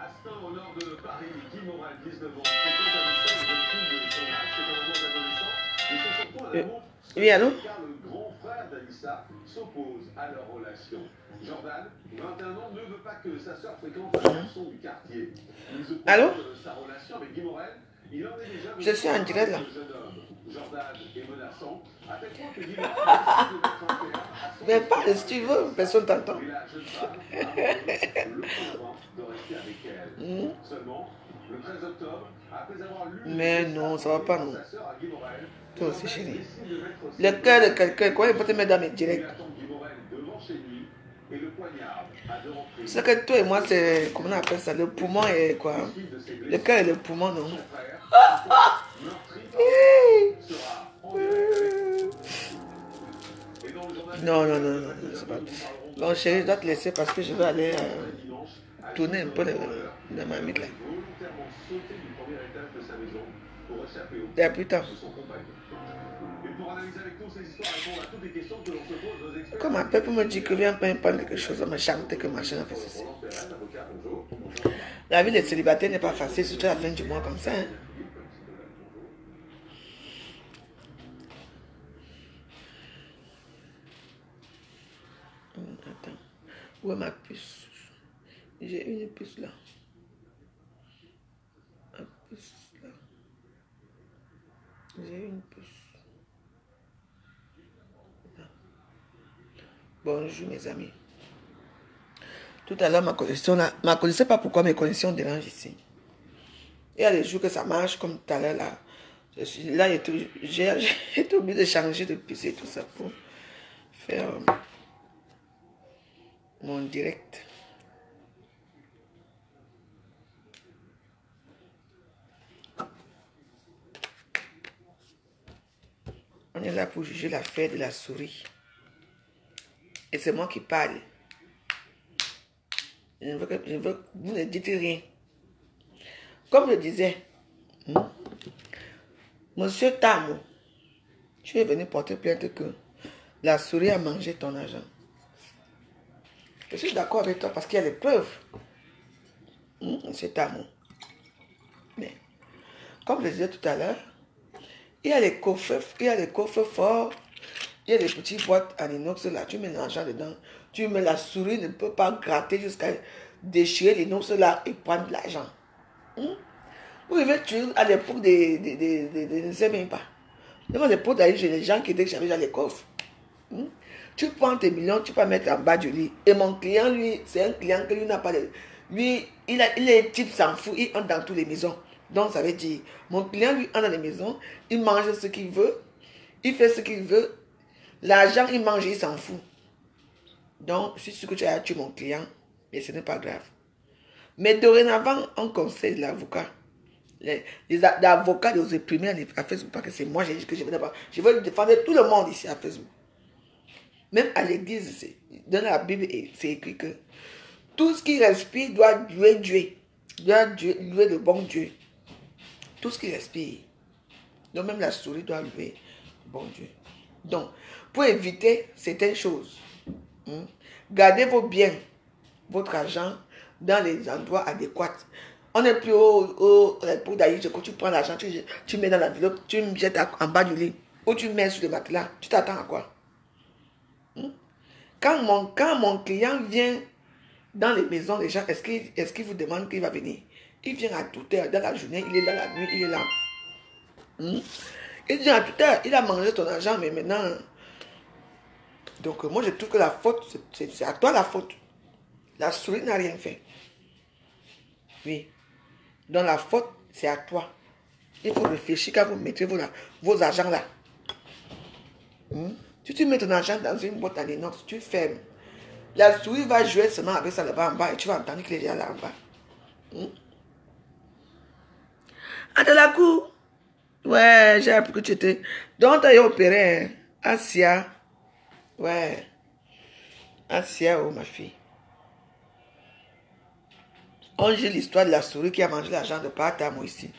Astin, au nord de Paris, Guy Morel, 19 ans, fréquente avec sa jeune fille de son âge, c'est un amour d'adolescent, et c'est surtout un amour Oui, allô? car le grand frère d'Anissa s'oppose à leur relation. Jordan, 21 ans, ne veut pas que sa sœur fréquente un garçon du quartier. Mis au courant Allô? de sa relation avec Guy Morel, il en est déjà Je suis en direct là. le jeune homme. Jordan est menaçant, à tel point que Guy Morel décide de mettre un terme à son Mais parle histoire si tu avec veux, Anissa. personne t'entend. Et la jeune femme, amoureux, le convainc de rester avec elle. Seulement, le 13 octobre, après avoir lu Mais non, ça va pas, non. sa sœur à Guy Morel, Toi aussi, chérie. décide de mettre Le cœur de quelqu'un, quoi, il peut te mettre dans mes il directs. attend Guy Morel devant chez lui et le poignarde à deux reprises. C'est que toi et moi, c'est, comment on appelle ça, le poumon et quoi? Le cœur et le poumon, non. Son frère, meurtri sera en direct avec et dans le journal Non, non, non, non, c'est pas. Bon, chérie, je dois te laisser parce que je vais aller tourner un peu dans ma mythe là. volontairement sauté du premier étage de sa maison pour échapper au Et à plus tard. de son compagnon. Et pour analyser avec nous ces histoires, répondre à toutes les questions que l'on se pose, nos experts. Comme un peuple me dit que viens pas parler quelque chose, me chanter que machin a fait ceci. La vie des célibataires n'est pas facile, surtout à la fin du mois comme ça. Hein. Attends. Où est ma puce? J'ai une puce là. Ma puce là. J'ai une puce. Là. Bonjour mes amis. Tout à l'heure, ma connexion là, je ne sais pas pourquoi mes connexions dérangent ici. Il y a des jours que ça marche comme tout à l'heure là. Je suis là, j'ai été obligé de changer de puce et tout ça pour faire mon direct. On est là pour juger l'affaire de la souris. Et c'est moi qui parle. Je veux que vous ne dites rien. Comme je disais, Monsieur Tamo, tu es venu porter plainte que la souris a mangé ton argent. Je suis d'accord avec toi parce qu'il y a des preuves. Monsieur Tamo. Mais, comme je disais tout à l'heure, il y a les coffres forts, il y a des petites boîtes en inox là, tu mets l'argent dedans, tu mets la souris, ne peut pas gratter jusqu'à déchirer l'inox là et prendre l'argent. Vous devez tuer à l'époque je ne sais même pas. Devant l'époque d'ailleurs, j'ai des gens qui étaient déjà les coffres. Tu prends tes millions, tu peux mettre en bas du lit. Et mon client, lui, c'est un client qui lui n'a pas de... Lui, il est type s'en fout, il entre dans toutes les maisons. Donc ça veut dire, mon client, lui, entre dans les maisons, il mange ce qu'il veut, il fait ce qu'il veut, l'argent, il mange, il s'en fout. Donc, je suis sûr que tu as tué mon client, mais ce n'est pas grave. Mais dorénavant, on conseille l'avocat. Les avocats de opprimer à Facebook, parce que c'est moi que je veux défendre tout le monde ici à Facebook. Même à l'église, dans la Bible, c'est écrit que tout ce qui respire doit louer Dieu. Doit louer le bon Dieu. Tout ce qui respire. Donc même la souris doit louer le bon Dieu. Donc, pour éviter certaines choses, gardez vos biens, votre argent dans les endroits adéquats. On n'est plus pour d'ailleurs, tu prends l'argent, tu mets dans l'enveloppe, tu me jettes en bas du lit, ou tu mets sur le matelas. Tu t'attends à quoi? Quand mon client vient dans les maisons des gens, est-ce qu'il vous demande qu'il va venir? Il vient à toute heure, dans la journée, il est là, la nuit, il est là. Il vient à toute heure, il a mangé ton argent, mais maintenant... Donc moi je trouve que la faute, c'est à toi la faute. La souris n'a rien fait. Oui. Donc la faute, c'est à toi. Il faut réfléchir quand vous mettez vos argents là. Si tu mets ton argent dans une boîte en inox, tu fermes. La souris va jouer seulement avec ça là-bas en bas et tu vas entendre qu'il est déjà là en bas. Entre la cour. Ouais, j'ai appris que tu étais. Donc, tu as opéré, hein? Asia. Ouais. Asia, oh ma fille. On dit l'histoire de la souris qui a mangé l'argent de Patamo ici.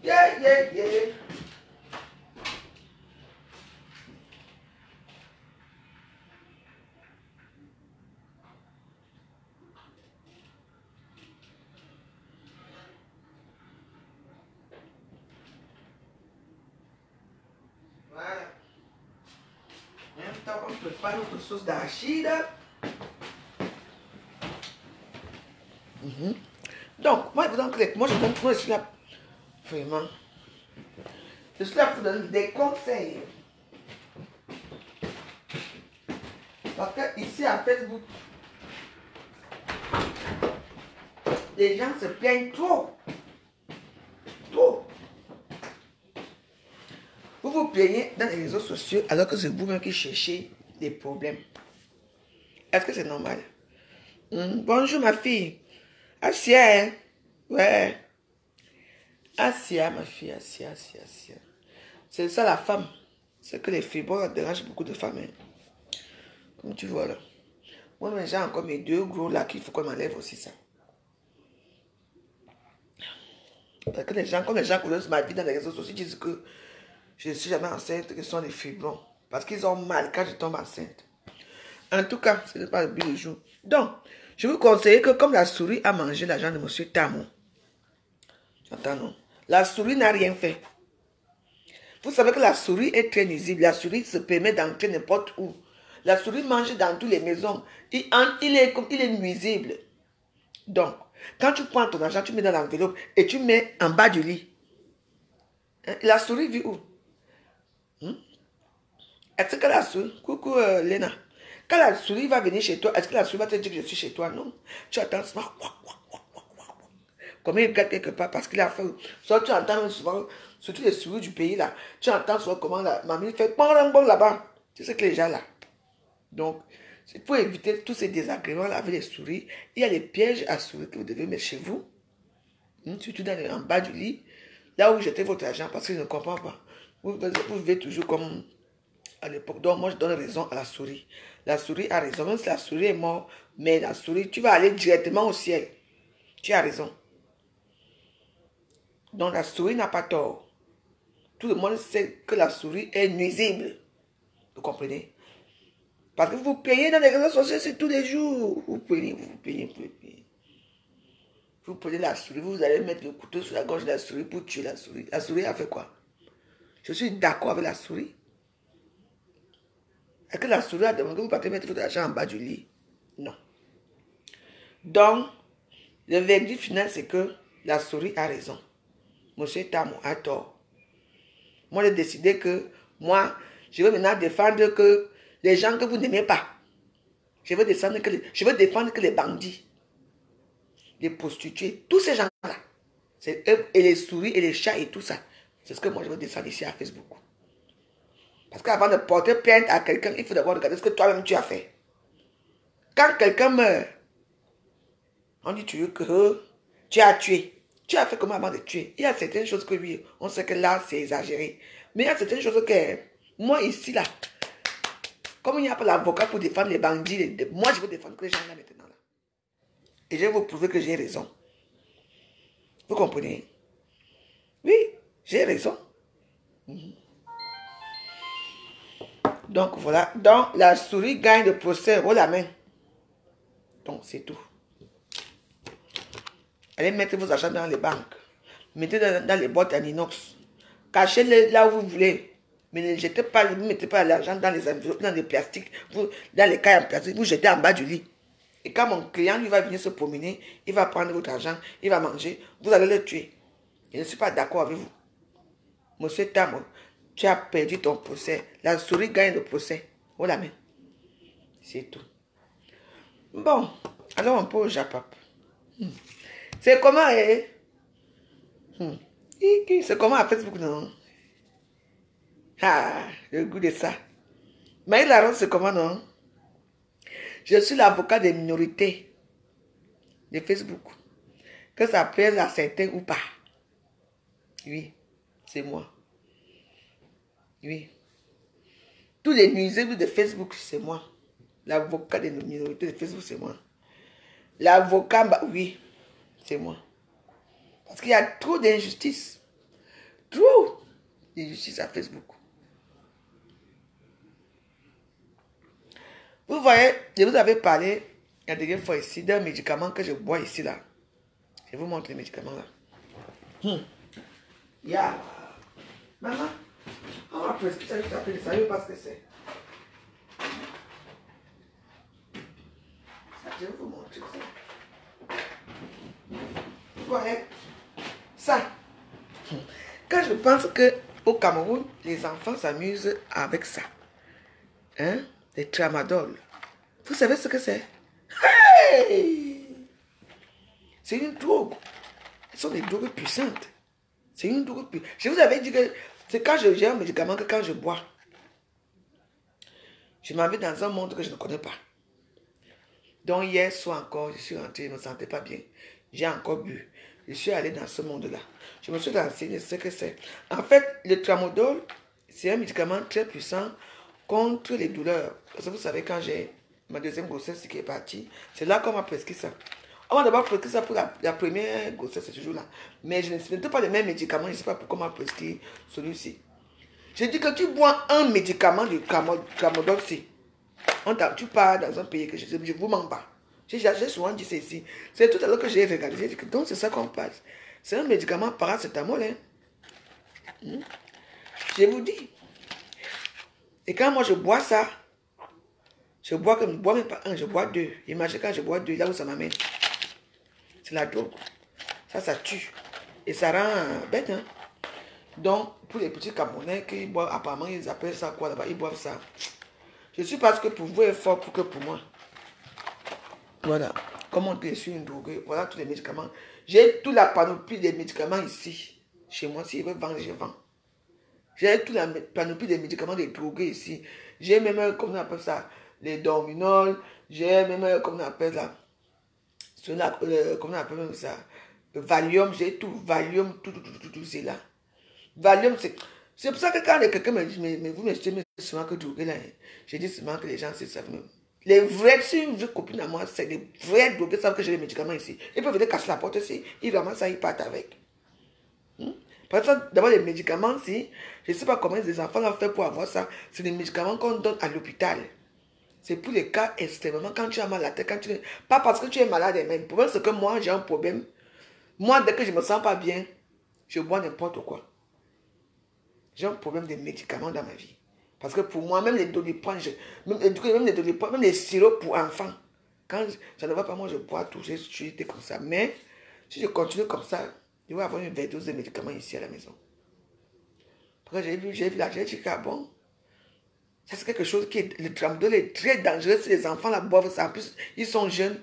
Yeah, yeah, yeah. prépare notre sauce d'arachide. Donc, moi, je suis là, vraiment, je suis là pour donner des conseils. Parce que ici à Facebook, les gens se plaignent trop. Trop. Vous vous plaignez dans les réseaux sociaux alors que c'est vous-même qui cherchez des problèmes. Est-ce que c'est normal? Bonjour ma fille. Assia, hein? Ouais. Assia, ma fille, Assia. C'est ça la femme. C'est que les fibres dérangent beaucoup de femmes. Hein? Comme tu vois là. Moi, j'ai encore mes 2 gros là qu'il faut qu'on m'enlève aussi ça. Parce que les gens, comme les gens connaissent ma vie dans les réseaux sociaux, ils disent que je ne suis jamais enceinte, que ce sont les fibrons. Parce qu'ils ont mal quand je tombe enceinte. En tout cas, ce n'est pas le but du jour. Donc, je vous conseille que comme la souris a mangé l'argent de M. Tamon, j'entends non? La souris n'a rien fait. Vous savez que la souris est très nuisible. La souris se permet d'entrer n'importe où. La souris mange dans toutes les maisons. Il est nuisible. Donc, quand tu prends ton argent, tu mets dans l'enveloppe et tu mets en bas du lit. La souris vit où? Est-ce que la souris... Coucou Léna. Quand la souris va venir chez toi, est-ce que la souris va te dire que je suis chez toi? Non. Tu attends souvent. Comme il regarde quelque part parce qu'il a fait. Soit tu entends souvent, surtout les souris du pays là, tu entends souvent comment la mamie fait bon là-bas. C'est ce que les gens là. Donc, c'est pour éviter tous ces désagréments là avec les souris. Il y a des pièges à souris que vous devez mettre chez vous. Surtout en bas du lit. Là où jetez votre argent parce qu'il ne comprend pas. Vous vivez toujours comme à l'époque. Donc, moi, je donne raison à la souris. La souris a raison. Même si la souris est morte, mais la souris, tu vas aller directement au ciel. Tu as raison. Donc, la souris n'a pas tort. Tout le monde sait que la souris est nuisible. Vous comprenez? Parce que vous payez dans les réseaux sociaux, c'est tous les jours. Vous payez. Vous prenez la souris, vous allez mettre le couteau sur la gorge de la souris pour tuer la souris. La souris a fait quoi? Je suis d'accord avec la souris. Est-ce que la souris a demandé que vous partez mettre votre argent en bas du lit? Non. Donc, le verdict final, c'est que la souris a raison. Monsieur Tamon a tort. Moi, j'ai décidé que moi, je veux maintenant défendre que les gens que vous n'aimez pas. Je veux défendre que les bandits, les prostituées, tous ces gens-là. C'est eux et les souris et les chats et tout ça. C'est ce que moi je veux descendre ici à Facebook. Parce qu'avant de porter plainte à quelqu'un, il faut d'abord regarder ce que toi-même tu as fait. Quand quelqu'un meurt, on dit que tu as tué. Tu as fait comment avant de tuer? Il y a certaines choses que oui, on sait que là c'est exagéré. Mais il y a certaines choses que moi ici là, comme il n'y a pas l'avocat pour défendre les bandits, moi je veux défendre les gens là maintenant. Là. Et je vais vous prouver que j'ai raison. Vous comprenez? Oui, j'ai raison. Donc voilà. Donc la souris gagne le procès haut la main. Donc c'est tout. Allez mettre vos achats dans les banques. Mettez dans les boîtes en inox. Cachez-les là où vous voulez. Mais ne jetez pas, ne mettez pas l'argent dans les enveloppes, dans les plastiques, dans les cailles en plastique. Vous jetez en bas du lit. Et quand mon client lui va venir se promener, il va prendre votre argent, il va manger, vous allez le tuer. Je ne suis pas d'accord avec vous. Monsieur Tamon, tu as perdu ton procès. La souris gagne le procès. Oh la main. C'est tout. Bon, alors on peut au Japap. C'est comment, c'est comment à Facebook, non? Ah, le goût de ça. Mais la rose, c'est comment, non? Je suis l'avocat des minorités de Facebook. Que ça plaise à certains ou pas. Oui, c'est moi. Oui. Tous les nuisibles de Facebook, c'est moi. L'avocat des minorités de Facebook, c'est moi. L'avocat, bah, oui, c'est moi. Parce qu'il y a trop d'injustice. Trop d'injustice à Facebook. Vous voyez, je vous avais parlé la dernière fois ici d'un médicament que je bois ici là. Je vous montre les médicaments là. Yeah. Maman, on va prescrire ça, je t'appelle ça, je ne sais pas ce que c'est. Ouais. Ça. Quand je pense qu'au Cameroun, les enfants s'amusent avec ça. Hein? Les tramadol. Vous savez ce que c'est? Hey! C'est une drogue. Ce sont des drogues puissantes. C'est une drogue puissante. Je vous avais dit que c'est quand j'ai un médicament que quand je bois, je m'en vais dans un monde que je ne connais pas. Donc hier soir encore, je suis rentrée, je ne me sentais pas bien. J'ai encore bu. Je suis allée dans ce monde-là. Je me suis renseignée ce que c'est. En fait, le tramadol, c'est un médicament très puissant contre les douleurs. Parce que vous savez, quand j'ai ma deuxième grossesse qui est partie, c'est là qu'on m'a prescrit ça. On m'a d'abord prescrit ça pour la première grossesse, ce jour-là. Mais je ne sais pas les mêmes médicaments, je ne sais pas pourquoi on m'a prescrit celui-ci. J'ai dit que tu bois un médicament de tramadol, tu pars dans un pays que je ne vous mens pas. J'ai souvent dit ça ici. C'est tout à l'heure que j'ai regardé. J'ai dit que donc c'est ça qu'on passe. C'est un médicament paracétamol. Hein? Je vous dis. Et quand moi je bois ça, je bois même pas un, je bois deux. Imaginez quand je bois deux, là où ça m'amène. C'est la drogue. Ça tue. Et ça rend bête. Hein? Donc, pour les petits Camerounais qui boivent, apparemment, ils appellent ça quoi là-bas? Ils boivent ça. Je suis parce que pour vous est fort pour que pour moi. Voilà. Comme on dit, je suis une droguée. Voilà tous les médicaments. J'ai toute la panoplie des médicaments ici. Chez moi, si ils veulent vendre, je vends. J'ai toute la panoplie des médicaments des drogués ici. J'ai même, comme on appelle ça, les dorminol. J'ai même, comme on appelle ça, cela, comme on appelle même ça, Valium. J'ai tout. Valium, tout, c'est là. Valium, c'est pour ça que quand quelqu'un me dit, mais vous me dites souvent que drogué là, je dis souvent que les gens savent même. Les vrais, si une vraie copine à moi, c'est des vrais drogués, savent que j'ai les médicaments ici. Ils peuvent venir casser la porte ici, ils ramassent ça, ils partent avec. Par exemple, d'abord les médicaments, si, je ne sais pas comment les enfants ont fait pour avoir ça, c'est des médicaments qu'on donne à l'hôpital. C'est pour les cas extrêmement, quand tu as mal à la tête, pas parce que tu es malade, mais le problème c'est que moi j'ai un problème. Moi, dès que je ne me sens pas bien, je bois n'importe quoi. J'ai un problème de médicaments dans ma vie. Parce que pour moi, même les doliprane, même les sirops pour enfants, quand ça ne va pas, moi je bois tout, j'ai été comme ça. Mais si je continue comme ça, je vais avoir une overdose de médicaments ici à la maison. Parce que j'ai vu là, j'ai dit que bon, ça c'est quelque chose qui est, le tramadol est très dangereux si les enfants la boivent ça. En plus, ils sont jeunes.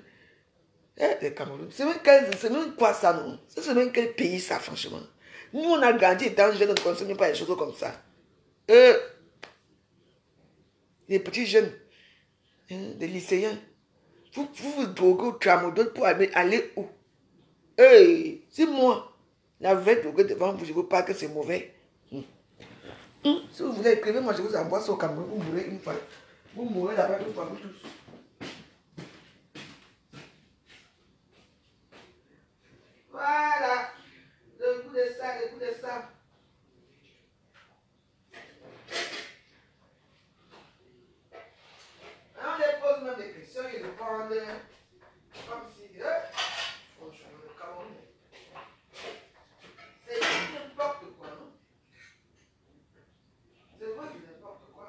Les Cameroun, c'est même quoi ça, non? C'est même quel pays ça, franchement? Nous, on a grandi étant jeunes, on ne consomme pas des choses comme ça. Les petits jeunes, des lycéens, vous droguez au tramadol pour aller où? Si moi, la vraie drogue devant vous, je ne veux pas que c'est mauvais. Si vous voulez écrire, moi je vous envoie ça au Cameroun, vous mourrez une fois. Vous mourrez là-bas une fois, vous tous. Voilà, le goût de ça, le goût de ça. On les pose même des questions, ils répondent comme si, franchement, le Cameroun, c'est n'importe quoi, non? C'est vrai que n'importe quoi.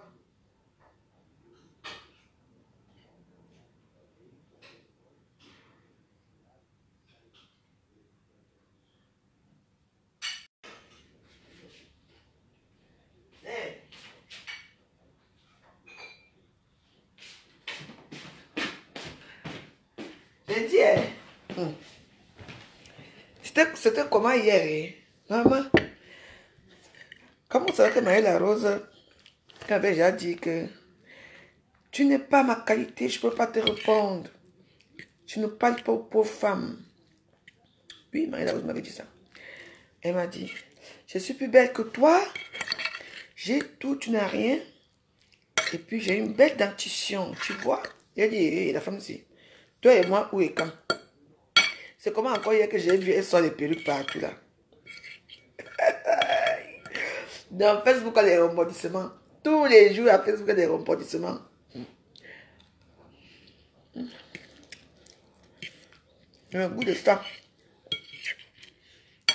J'ai dit, c'était comment hier, maman? Comment vous savez que Maëlle Rose avait déjà dit que tu n'es pas ma qualité, je ne peux pas te répondre. Tu ne parles pas aux pauvres femmes. Oui, Maëlle Rose m'avait dit ça. Elle m'a dit, je suis plus belle que toi, j'ai tout, tu n'as rien. Et puis j'ai une belle dentition, tu vois. Elle dit, la femme aussi. Toi et moi, où et quand? C'est comment encore hier que j'ai vu, elle sort les perruques partout là. Dans Facebook, il y a des rebondissements. Tous les jours, à Facebook, il y a des rebondissements. Un goût de ça.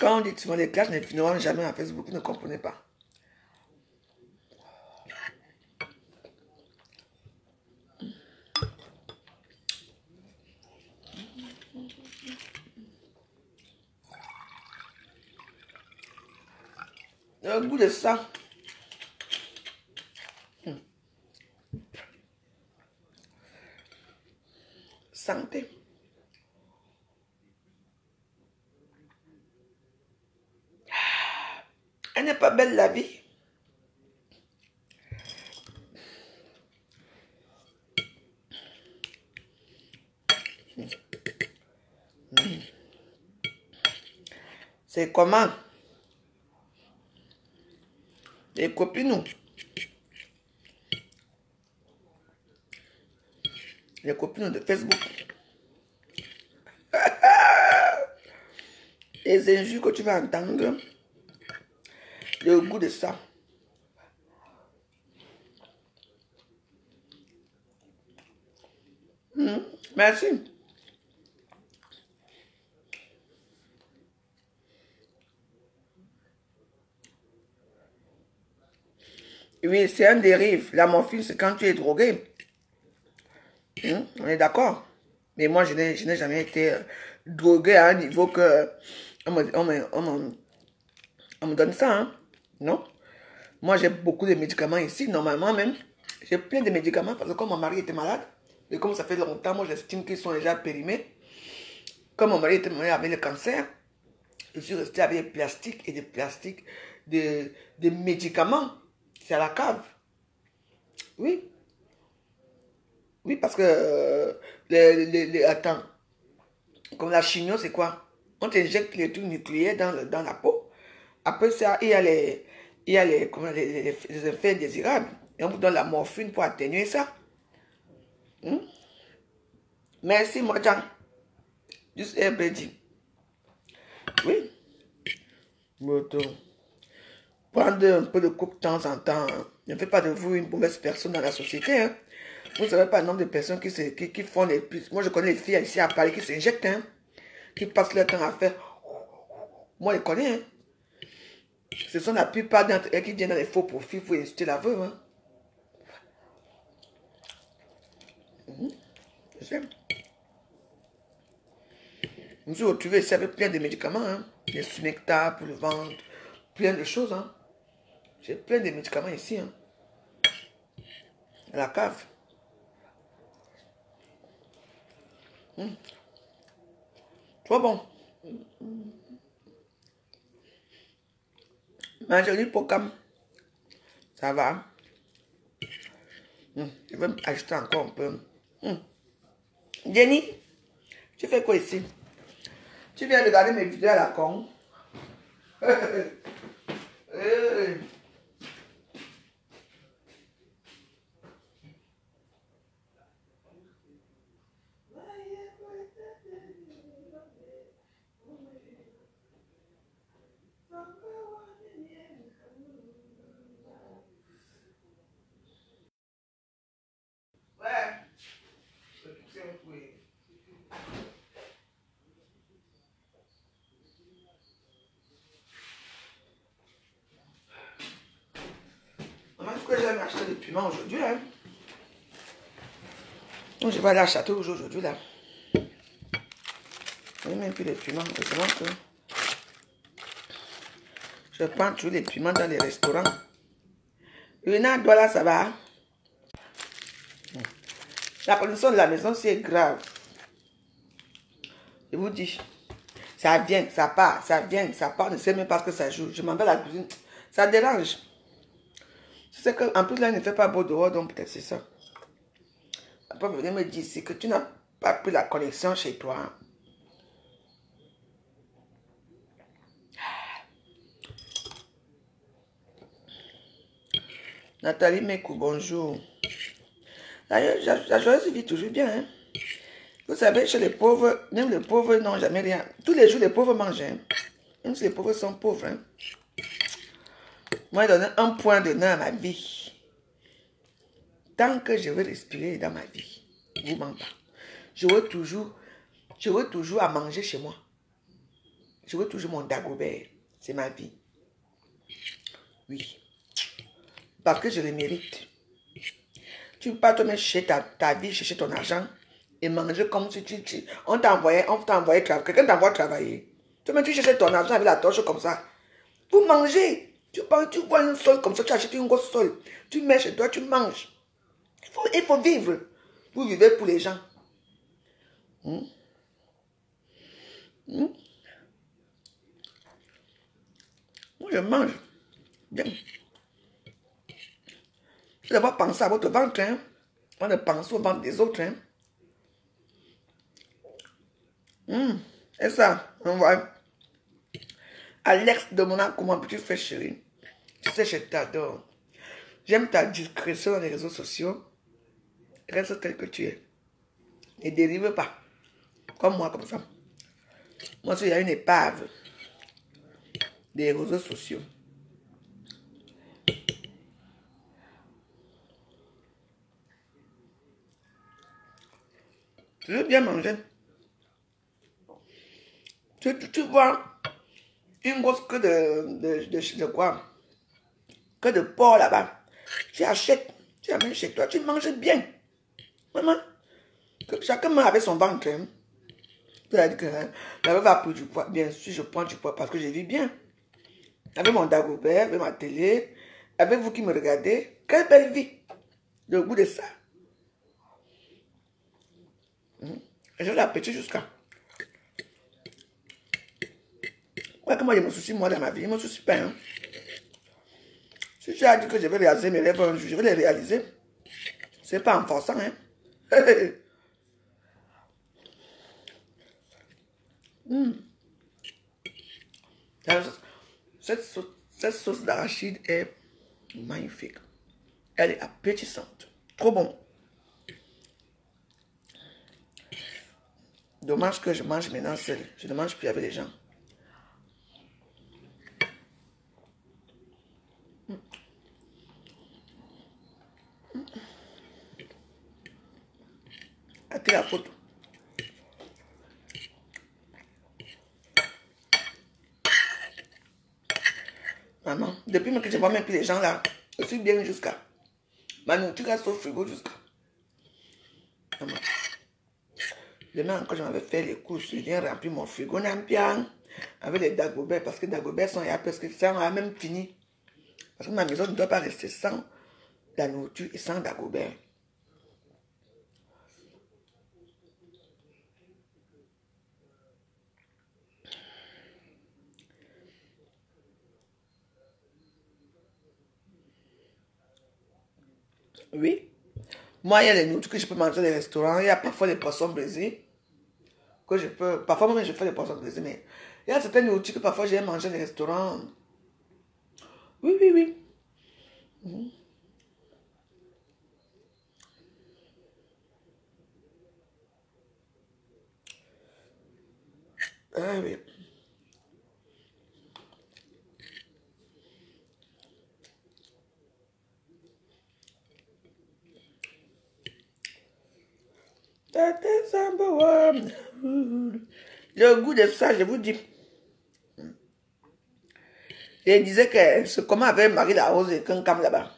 Quand on dit souvent les classes ne finiront jamais à Facebook, vous ne comprenez pas. Le goût de ça. Santé. Elle n'est pas belle la vie. C'est comment? Les copines, les copines de Facebook. Les injures que tu vas entendre. Le goût de ça. Merci. Oui, c'est un dérive. La morphine, c'est quand tu es drogué. On est d'accord. Mais moi, je n'ai jamais été drogué à un niveau que on me donne ça. Hein? Non. Moi, j'ai beaucoup de médicaments ici. Normalement, même, j'ai plein de médicaments parce que comme mon mari était malade, et comme ça fait longtemps, moi, j'estime qu'ils sont déjà périmés. Comme mon mari était malade avec le cancer, je suis resté avec des plastiques et des plastiques, des médicaments. C'est à la cave. Oui. Oui, parce que, attends, comme la chimio, c'est quoi? On t'injecte les trucs nucléaires dans la peau. Après ça, il y a les effets indésirables. Et on vous donne la morphine pour atténuer ça. Merci, moi, Jean. Juste everybody. Oui. Prendre un peu de coupe de temps en temps. Ne faites pas de vous une mauvaise personne dans la société. Hein. Vous ne savez pas le nombre de personnes qui font les plus. Moi, je connais les filles ici à Paris qui s'injectent, hein, qui passent leur temps à faire. Moi, je connais. Hein. Ce sont la plupart d'entre elles qui viennent dans les faux profils pour insulter la veuve. Hein. Je sais. Je me suis retrouvé ici avec plein de médicaments. Hein. Des Smecta pour le ventre. Plein de choses. Hein. J'ai plein de médicaments ici. Hein. À la cave. Trop bon. Manger l'hippocampe. Ça va. Je vais ajouter encore un peu. Jenny, tu fais quoi ici? Tu viens regarder mes vidéos à la con. Que j'aime acheter des piments aujourd'hui là. Donc je vais aller à Château Rouge aujourd'hui là. Je n'ai même plus les piments. Que je prends toujours les piments dans les restaurants. Renard, là ça va. La condition de la maison c'est grave. Je vous dis. Ça vient, ça part, ça vient, ça part. Je ne sais même pas ce que ça joue. Je m'en vais à la cuisine. Ça dérange. C'est qu'en plus là, il ne fait pas beau dehors, donc peut-être c'est ça. Après, venez me dire ici que tu n'as pas pris la connexion chez toi. Nathalie Mekou, bonjour. La joyeuse vit toujours bien. Hein? Vous savez, chez les pauvres, même les pauvres n'ont jamais rien. Tous les jours, les pauvres mangent. Hein? Même si les pauvres sont pauvres. Hein? Moi, j'ai donné un point d'honneur à ma vie. Tant que je veux respirer dans ma vie, vous m'en pas. Je veux toujours à manger chez moi. Je veux toujours mon Dagobert. C'est ma vie. Oui. Parce que je le mérite. Tu ne peux pas te mettre chercher ta vie, chercher ton argent et manger comme si on t'a envoyé travailler. Quelqu'un t'envoie travailler. Toi-même, tu cherches ton argent avec la torche comme ça. Pour manger. Tu vois une sol comme ça, tu achètes une grosse sol. Tu mets chez toi, tu manges. Il faut vivre. Vous vivez pour les gens. Moi, je mange. Bien. Vous devez penser à votre ventre. Hein? On ne pense au ventre des autres. Hein? Et ça, on voit. Alex demanda comment peux-tu faire, chérie. Tu sais, je t'adore. J'aime ta discrétion dans les réseaux sociaux. Reste tel que tu es. Ne dérive pas. Comme moi, comme ça. Moi, il y a une épave des réseaux sociaux. Tu veux bien manger. Tu vois une grosse queue de quoi? Que de porc là-bas. Tu achètes, tu amènes chez toi, tu manges bien. Maman, que chacun mange avec son ventre. Hein. Tu as dit que hein, la meuf va prendre du poids. Bien sûr, je prends du poids parce que je vis bien. Avec mon Dagobert, avec ma télé, avec vous qui me regardez. Quelle belle vie. Le goût de ça. J'ai l'appétit jusqu'à. Ouais, que moi je me soucie moi dans ma vie, je me soucie pas. Hein. Si tu as dit que je vais réaliser mes rêves un jour, je vais les réaliser. C'est pas en forçant, hein. Cette sauce d'arachide est magnifique. Elle est appétissante. Trop bon. Dommage que je mange maintenant seul. Je ne mange plus avec les gens. Attends la photo. Maman, depuis que je vois même plus les gens là, je suis bien jusqu'à. Ma nourriture reste au frigo jusqu'à. Maman. Demain encore, je m'avais fait les courses. Je viens remplir mon frigo Nampiang avec les Dagobert parce que Dagobert sont là parce que ça on a même fini. Parce que ma maison ne doit pas rester sans la nourriture et sans Dagobert. Oui. Moi, il y a les nourritures que je peux manger dans les restaurants. Il y a parfois des poissons brisés. Que je peux. Parfois, moi, je fais des poissons brisés. Mais il y a certaines nourritures que parfois, j'ai mangé dans les restaurants. Oui, oui, oui. Ah oui. Le goût de ça, je vous dis. Et il disait que c'est comment avait Marie la Rose et Kankam là-bas.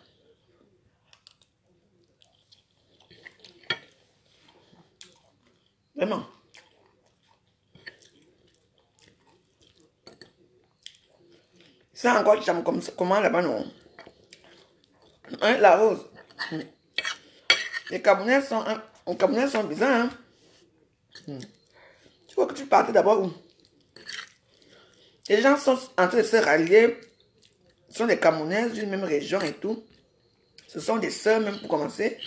Vraiment. Ça encore, comment là-bas, non? Hein, la Rose. Les Camerounais sont bizarres. Hein? Tu vois que tu partais d'abord où? Les gens sont en train de se rallier. Ce sont des Camerounaises d'une même région et tout. Ce sont des sœurs même pour commencer.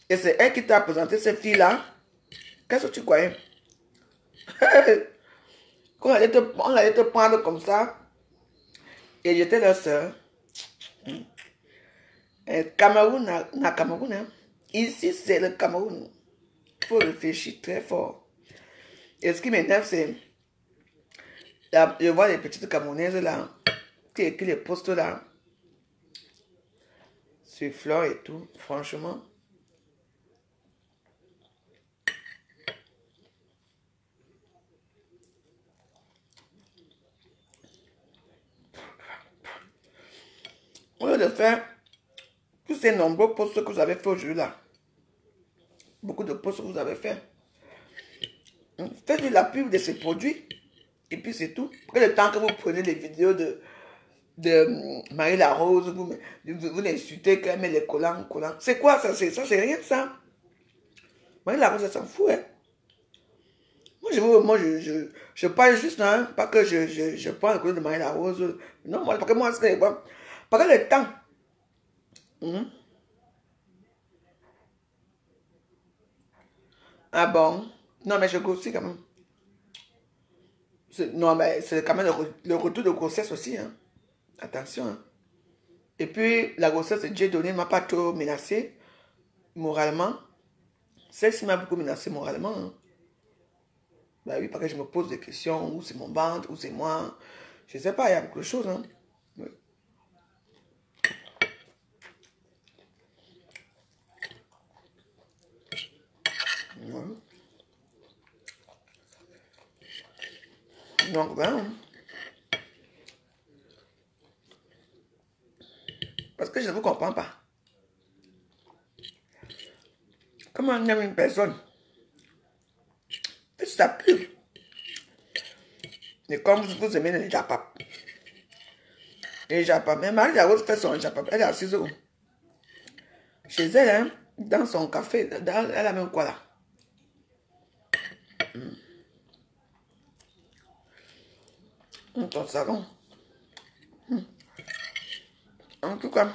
Et c'est elle qui t'a présenté cette fille-là. Qu'est-ce que tu croyais? On allait te prendre comme ça. Et j'étais leur sœur. Cameroun, Cameroun. Hein? Ici, c'est le Cameroun. Il faut réfléchir très fort. Et ce qui m'énerve, c'est... Je vois les petites Camerounaises là, qui écrivent les postes là, sur Flore et tout, franchement. Au lieu de faire tous ces nombreux postes que vous avez fait aujourd'hui là, beaucoup de postes que vous avez fait, Faites la pub de ces produits. Et puis c'est tout. Après le temps que vous prenez les vidéos de Marie Larose, vous l'insultez qu'elle met les collants. C'est quoi ça? Ça c'est rien ça. Marie Larose, elle s'en fout. Hein? Moi, je parle juste, hein, pas que je prends le côté de Marie Larose. Non, moi, parce que moi, c'est bon. Parce que le temps. Ah bon? Non, mais je grossis quand même. Non, mais c'est quand même le retour de grossesse aussi. Hein. Attention. Hein. Et puis, la grossesse de Dieu donné ne m'a pas trop menacé moralement. Celle-ci m'a beaucoup menacé moralement. Hein. Bah oui, parce que je me pose des questions. Où c'est mon ventre? Où c'est moi? Je ne sais pas, il y a beaucoup de choses. Hein. Oui. Ouais. Donc, ben... Parce que je ne vous comprends pas. Comment on aime une personne? Ça pue. Et comme vous aimez les japap. Les japap. Mais Marie Larose fait son japap. Elle est assise où? Chez elle, hein, dans son café. Elle a même quoi là? Dans ton salon. En tout cas,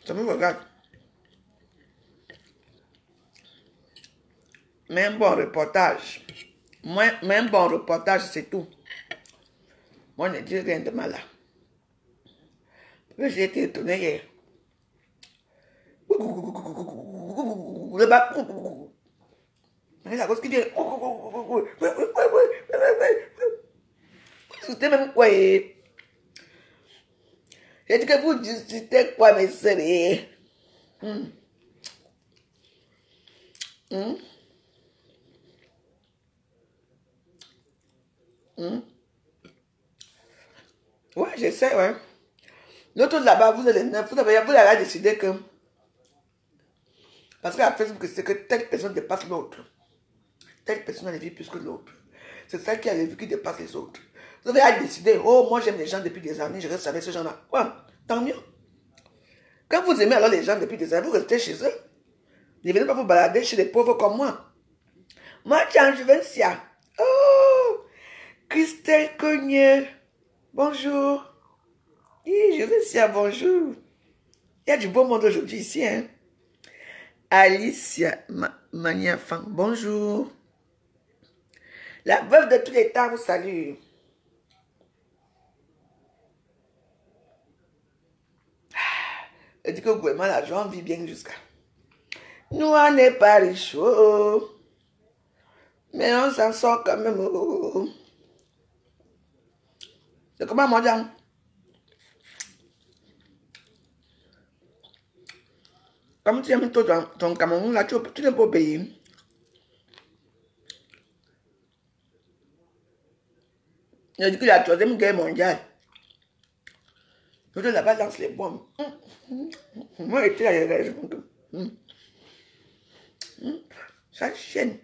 ça me regarde. Mais un bon reportage. Mais un bon reportage, c'est tout. Moi, je ne dis rien de mal là. J'ai été étonné hier. Le bas. Mais la cause qui vient. C'était même quoi? J'ai dit que vous discutez quoi, mes sœurs? Ouais, j'essaie, ouais. L'autre là-bas, vous avez décidé que... Parce qu'à Facebook, c'est que telle personne dépasse l'autre. Telle personne a les vies plus que l'autre. C'est celle qui a les vies qui dépasse les autres. Vous avez décidé, oh, moi j'aime les gens depuis des années, je reste avec ce gens-là. Ouais, tant mieux. Quand vous aimez alors les gens depuis des années, vous restez chez eux. Ne venez pas vous balader chez les pauvres comme moi. Moi, tiens, je viens ici. Oh, Christelle Cognier. Bonjour. Oui, je vais ici, bonjour. Il y a du beau monde aujourd'hui ici, hein. Alicia Maniafan, bonjour. La veuve de tous les temps vous salue. Elle dit que le gouvernement, l'argent vit bien jusqu'à. Nous, on n'est pas riches, mais on s'en sort quand même. C'est comment, mon diable? Comme tu aimes ton Cameroun, là, tu n'es pas payé. Il a dit que la troisième guerre mondiale. L'autre là-bas lance les bombes. Moi, j'étais là, ça chaîne.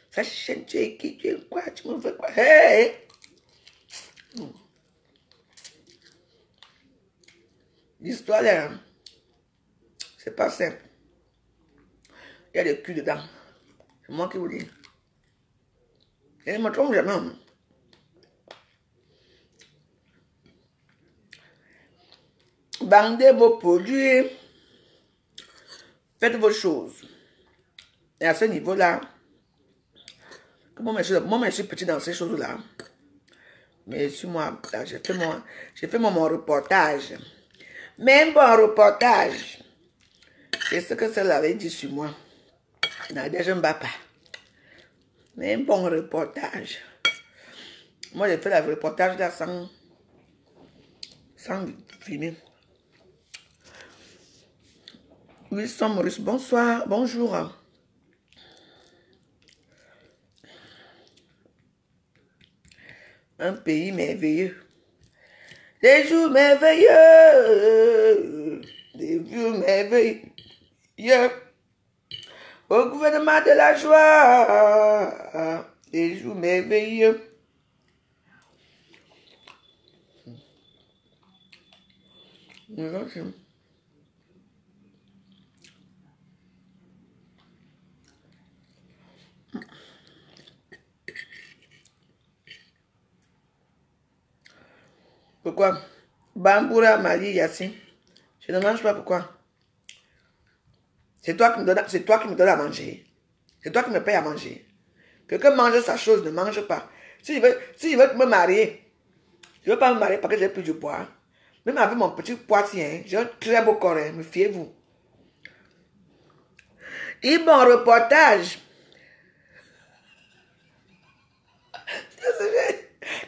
Ça chaîne, tu es qui, tu es quoi, tu me fais quoi? Hey! L'histoire là, c'est pas simple. Il y a des culs dedans. C'est moi qui vous dis. Et ne me trompe jamais. Vendez vos produits. Faites vos choses. Et à ce niveau-là, moi, je suis petit dans ces choses-là. Mais sur moi, j'ai fait mon reportage. Même bon reportage. C'est ce que ça avait dit sur moi. Je ne bats pas. Mais un bon reportage. Moi, j'ai fait le reportage là sans filmer. Wilson Maurice, bonsoir, bonjour. Un pays merveilleux. Des jours merveilleux. Des jours merveilleux. Au gouvernement de la joie. Des jours merveilleux. Pourquoi? Bamboura, Mali, Yassine. Je ne mange pas, pourquoi? C'est toi qui me donnes à manger. C'est toi qui me payes à manger. Quelqu'un mange sa chose, ne mange pas. Si je veux me marier, je ne veux pas me marier parce que j'ai plus de poids. Même avec mon petit poids, j'ai un très beau corps, me fiez-vous. Et bon reportage.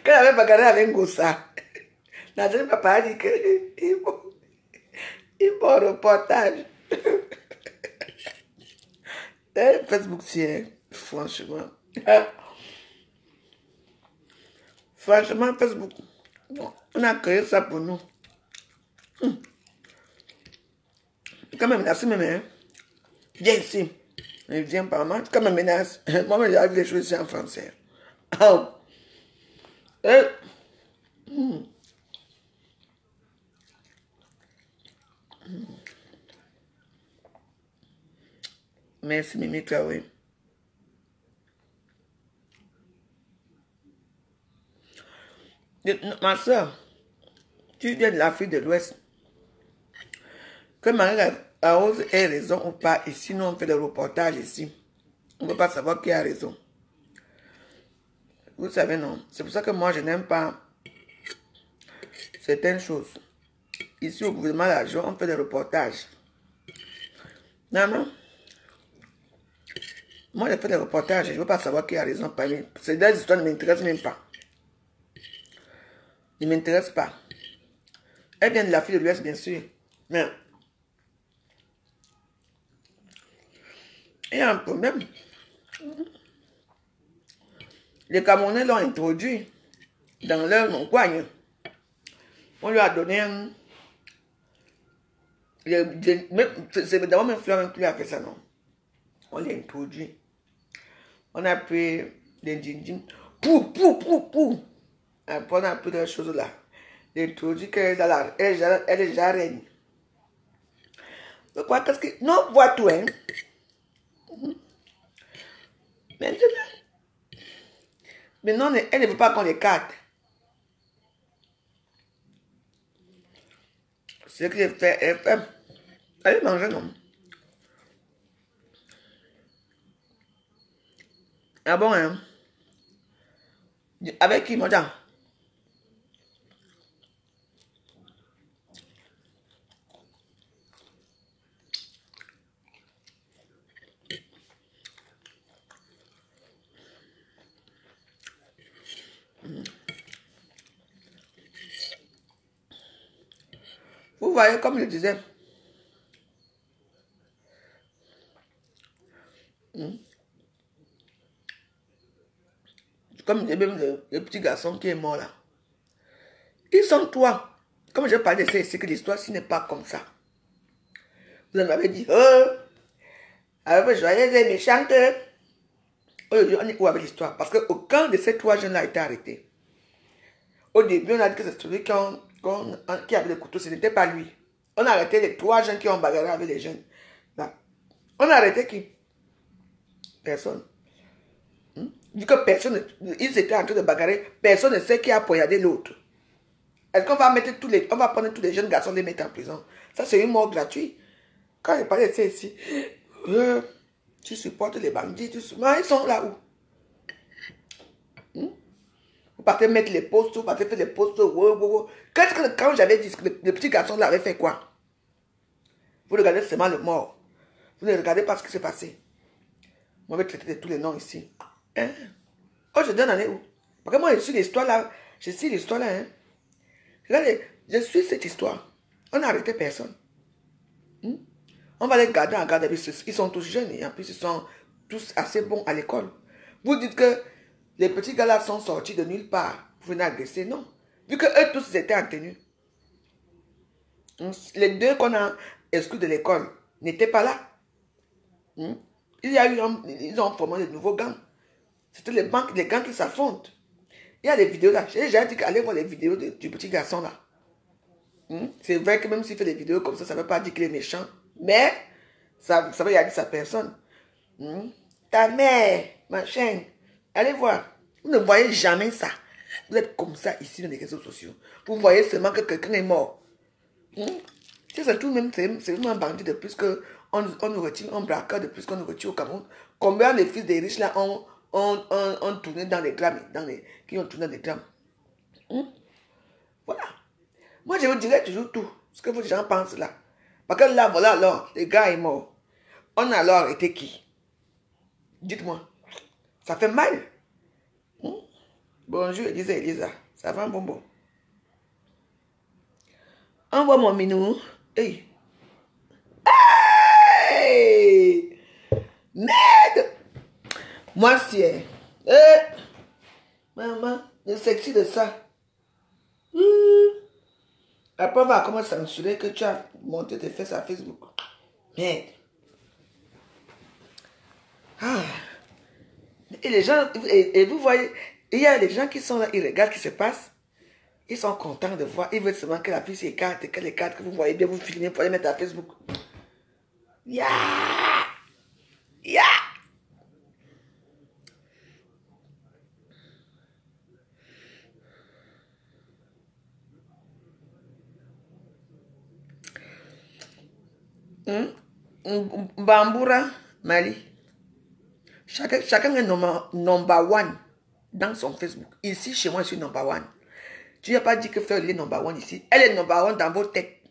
Quand j'avais bagarré avec Ngossa, la jeune papa a dit que il bon reportage. Facebook, tiens, franchement. Franchement, Facebook, on a créé ça pour nous. Quand même, menace, même, viens ici. Il vient par moi, quand même menace. Moi, j'arrive les choses ici en français. Oh. Merci, Mimi Traoré. Ma soeur, tu viens de l'Afrique de l'Ouest. Que Marie-Rose ait raison ou pas, et sinon on fait des reportages ici. On ne peut pas savoir qui a raison. Vous savez, non. C'est pour ça que moi, je n'aime pas certaines choses. Ici, au gouvernement, l'argent, on fait des reportages. Non, non. Moi, je fais des reportages, je ne veux pas savoir qui a raison. Ces deux histoires ne m'intéressent même pas. Ne m'intéressent pas. Elle vient de l'Afrique de l'Ouest, bien sûr. Mais il y a un problème. Les Camerounais l'ont introduit dans leur montagne. On lui a donné un... C'est d'abord même Florent qui a fait ça, non? On l'a introduit. On a pris des djinjin. Pou. Après, on a pris des choses là. L'introduit qu'elle est déjà reine. Donc, qu'est-ce que... Non, vois tout, hein? Maintenant, elle ne veut pas qu'on les carte. Ce que j'ai fait, elle fait. Allez manger, non? Ah bon, hein? Avec qui, madame? Vous voyez, comme je disais, comme même le petit garçon qui est mort là. Ils sont trois. Comme je parlais de ça ici, que l'histoire ce n'est pas comme ça. Vous m'avez dit, avec joyeuse et méchante. Aujourd'hui, on est où avec l'histoire? Parce qu'aucun de ces trois jeunes-là a été arrêté. Au début, on a dit que c'est celui qui avait le couteau, ce n'était pas lui. On a arrêté les trois jeunes qui ont bagarré avec les jeunes. Là. On a arrêté qui? Personne. Vu que personne, ils étaient en train de bagarrer, personne ne sait qui a poignardé l'autre. Est-ce qu'on va mettre on va prendre tous les jeunes garçons et les mettre en prison? Ça, c'est une mort gratuite. Quand je parlais de ça ici, tu supportes les bandits, mais ils sont là où? Vous partez mettre les postes, vous partez faire les postes. Qu'est-ce que quand j'avais dit que le petit garçon là avait fait quoi? Vous regardez seulement le mort. Vous ne regardez pas ce qui s'est passé. Moi, je vais traiter de tous les noms ici. Hein? Oh, je donne aller où? Parce que moi, je suis l'histoire là. Je suis l'histoire là. Hein? Regardez, je suis cette histoire. On n'a arrêté personne. On va les garder en garde. Ils sont tous jeunes et en plus, ils sont tous assez bons à l'école. Vous dites que les petits gars là sont sortis de nulle part pour venir agresser. Non. Vu que eux tous étaient en tenue. Les deux qu'on a exclus de l'école n'étaient pas là. Ils ont formé de nouveaux gangs. C'était les gants qui s'affrontent. Il y a des vidéos là. J'ai déjà dit qu'allez voir les vidéos du petit garçon là. C'est vrai que même s'il fait des vidéos comme ça ne veut pas dire qu'il est méchant. Mais ça veut dire sa personne. Ta mère, machin. Allez voir. Vous ne voyez jamais ça. Vous êtes comme ça ici dans les réseaux sociaux. Vous voyez seulement que quelqu'un est mort. C'est tout même, c'est vraiment un bandit de plus qu'on nous retire, un braqueur de plus qu'on nous retire au Cameroun. Combien de fils des riches là ont tourné dans les clams, qui ont tourné dans les clams. Voilà. Moi, je vous dirai toujours tout, ce que vos gens pensent là. Parce que là, voilà, alors, le gars est mort. On a alors été qui? Dites-moi. Ça fait mal. Bonjour, Elisa. Ça va, bonbon? Envoie mon minou. Hey. Hey! Merde! Moi, c'est... Maman, le sexy de ça. Après, on va commencer à censurer que tu as monté tes fesses à Facebook. Merde. Et les gens, et vous voyez, il y a des gens qui sont là, ils regardent ce qui se passe. Ils sont contents de voir. Ils veulent seulement que la fille s'écarte et que les cartes que vous voyez bien, vous filmez pour les mettre à Facebook. Ya! Ya! Bamboura, Mali. Chacun est number one dans son Facebook. Ici, chez moi, je suis number one. Tu n'as pas dit que Fleur est number one ici. Elle est number one dans vos têtes,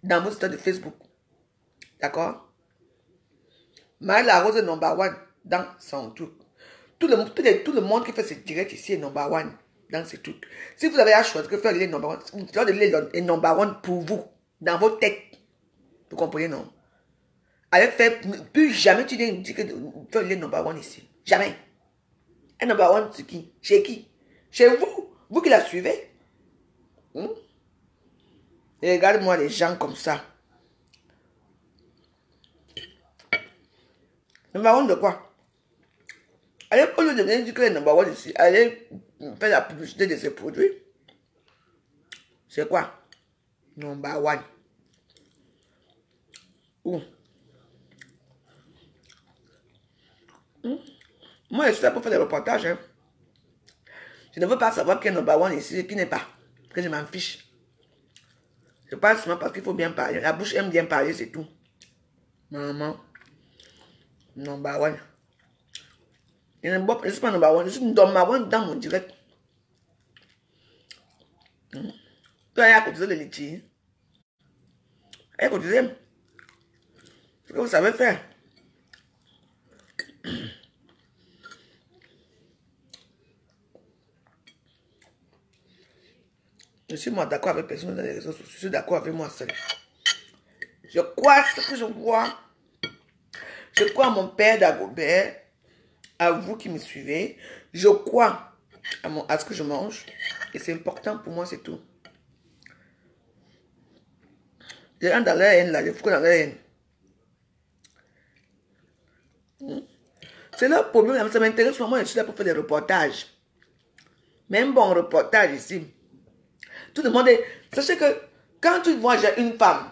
dans vos stades de Facebook. D'accord? Maëlle Rose est number one dans son truc. Tout le monde qui fait ce direct ici est number one dans ce truc. Si vous avez à choisir que Fleur est number one, Fleur est number one pour vous, dans vos têtes. Vous comprenez, non? Allez faire, plus jamais tu viens dire que Fleur est number one ici. Jamais. Un number one, c'est qui? Chez qui? Chez vous. Vous qui la suivez. Et regarde-moi les gens comme ça. Number one de quoi? Allez, au lieu de venir dire que les number one ici, allez faire la publicité de ces produits. C'est quoi? Number one. Où? Moi, je suis là pour faire des reportages. Hein. Je ne veux pas savoir qui est number one ici et qui n'est pas. Parce que je m'en fiche. Je parle seulement parce qu'il faut bien parler. La bouche aime bien parler, c'est tout. Maman. Number one. Je ne suis pas number one. Je suis number one dans mon direct. Tu as cotisé le litchi. Allez cotiser. Ce que vous savez faire. Je suis moi d'accord avec personne dans les réseaux sociaux. Je suis d'accord avec moi seul. Je crois ce que je vois. Je crois à mon père d'Agobert. À vous qui me suivez. Je crois à ce que je mange. Et c'est important pour moi, c'est tout. Les gens dans leur haine, là, les fous dans leur haine. C'est leur problème, ça m'intéresse. Moi, je suis là pour faire des reportages. Même bon reportage ici. Tout le monde est... Sachez que quand tu vois, j'ai une femme,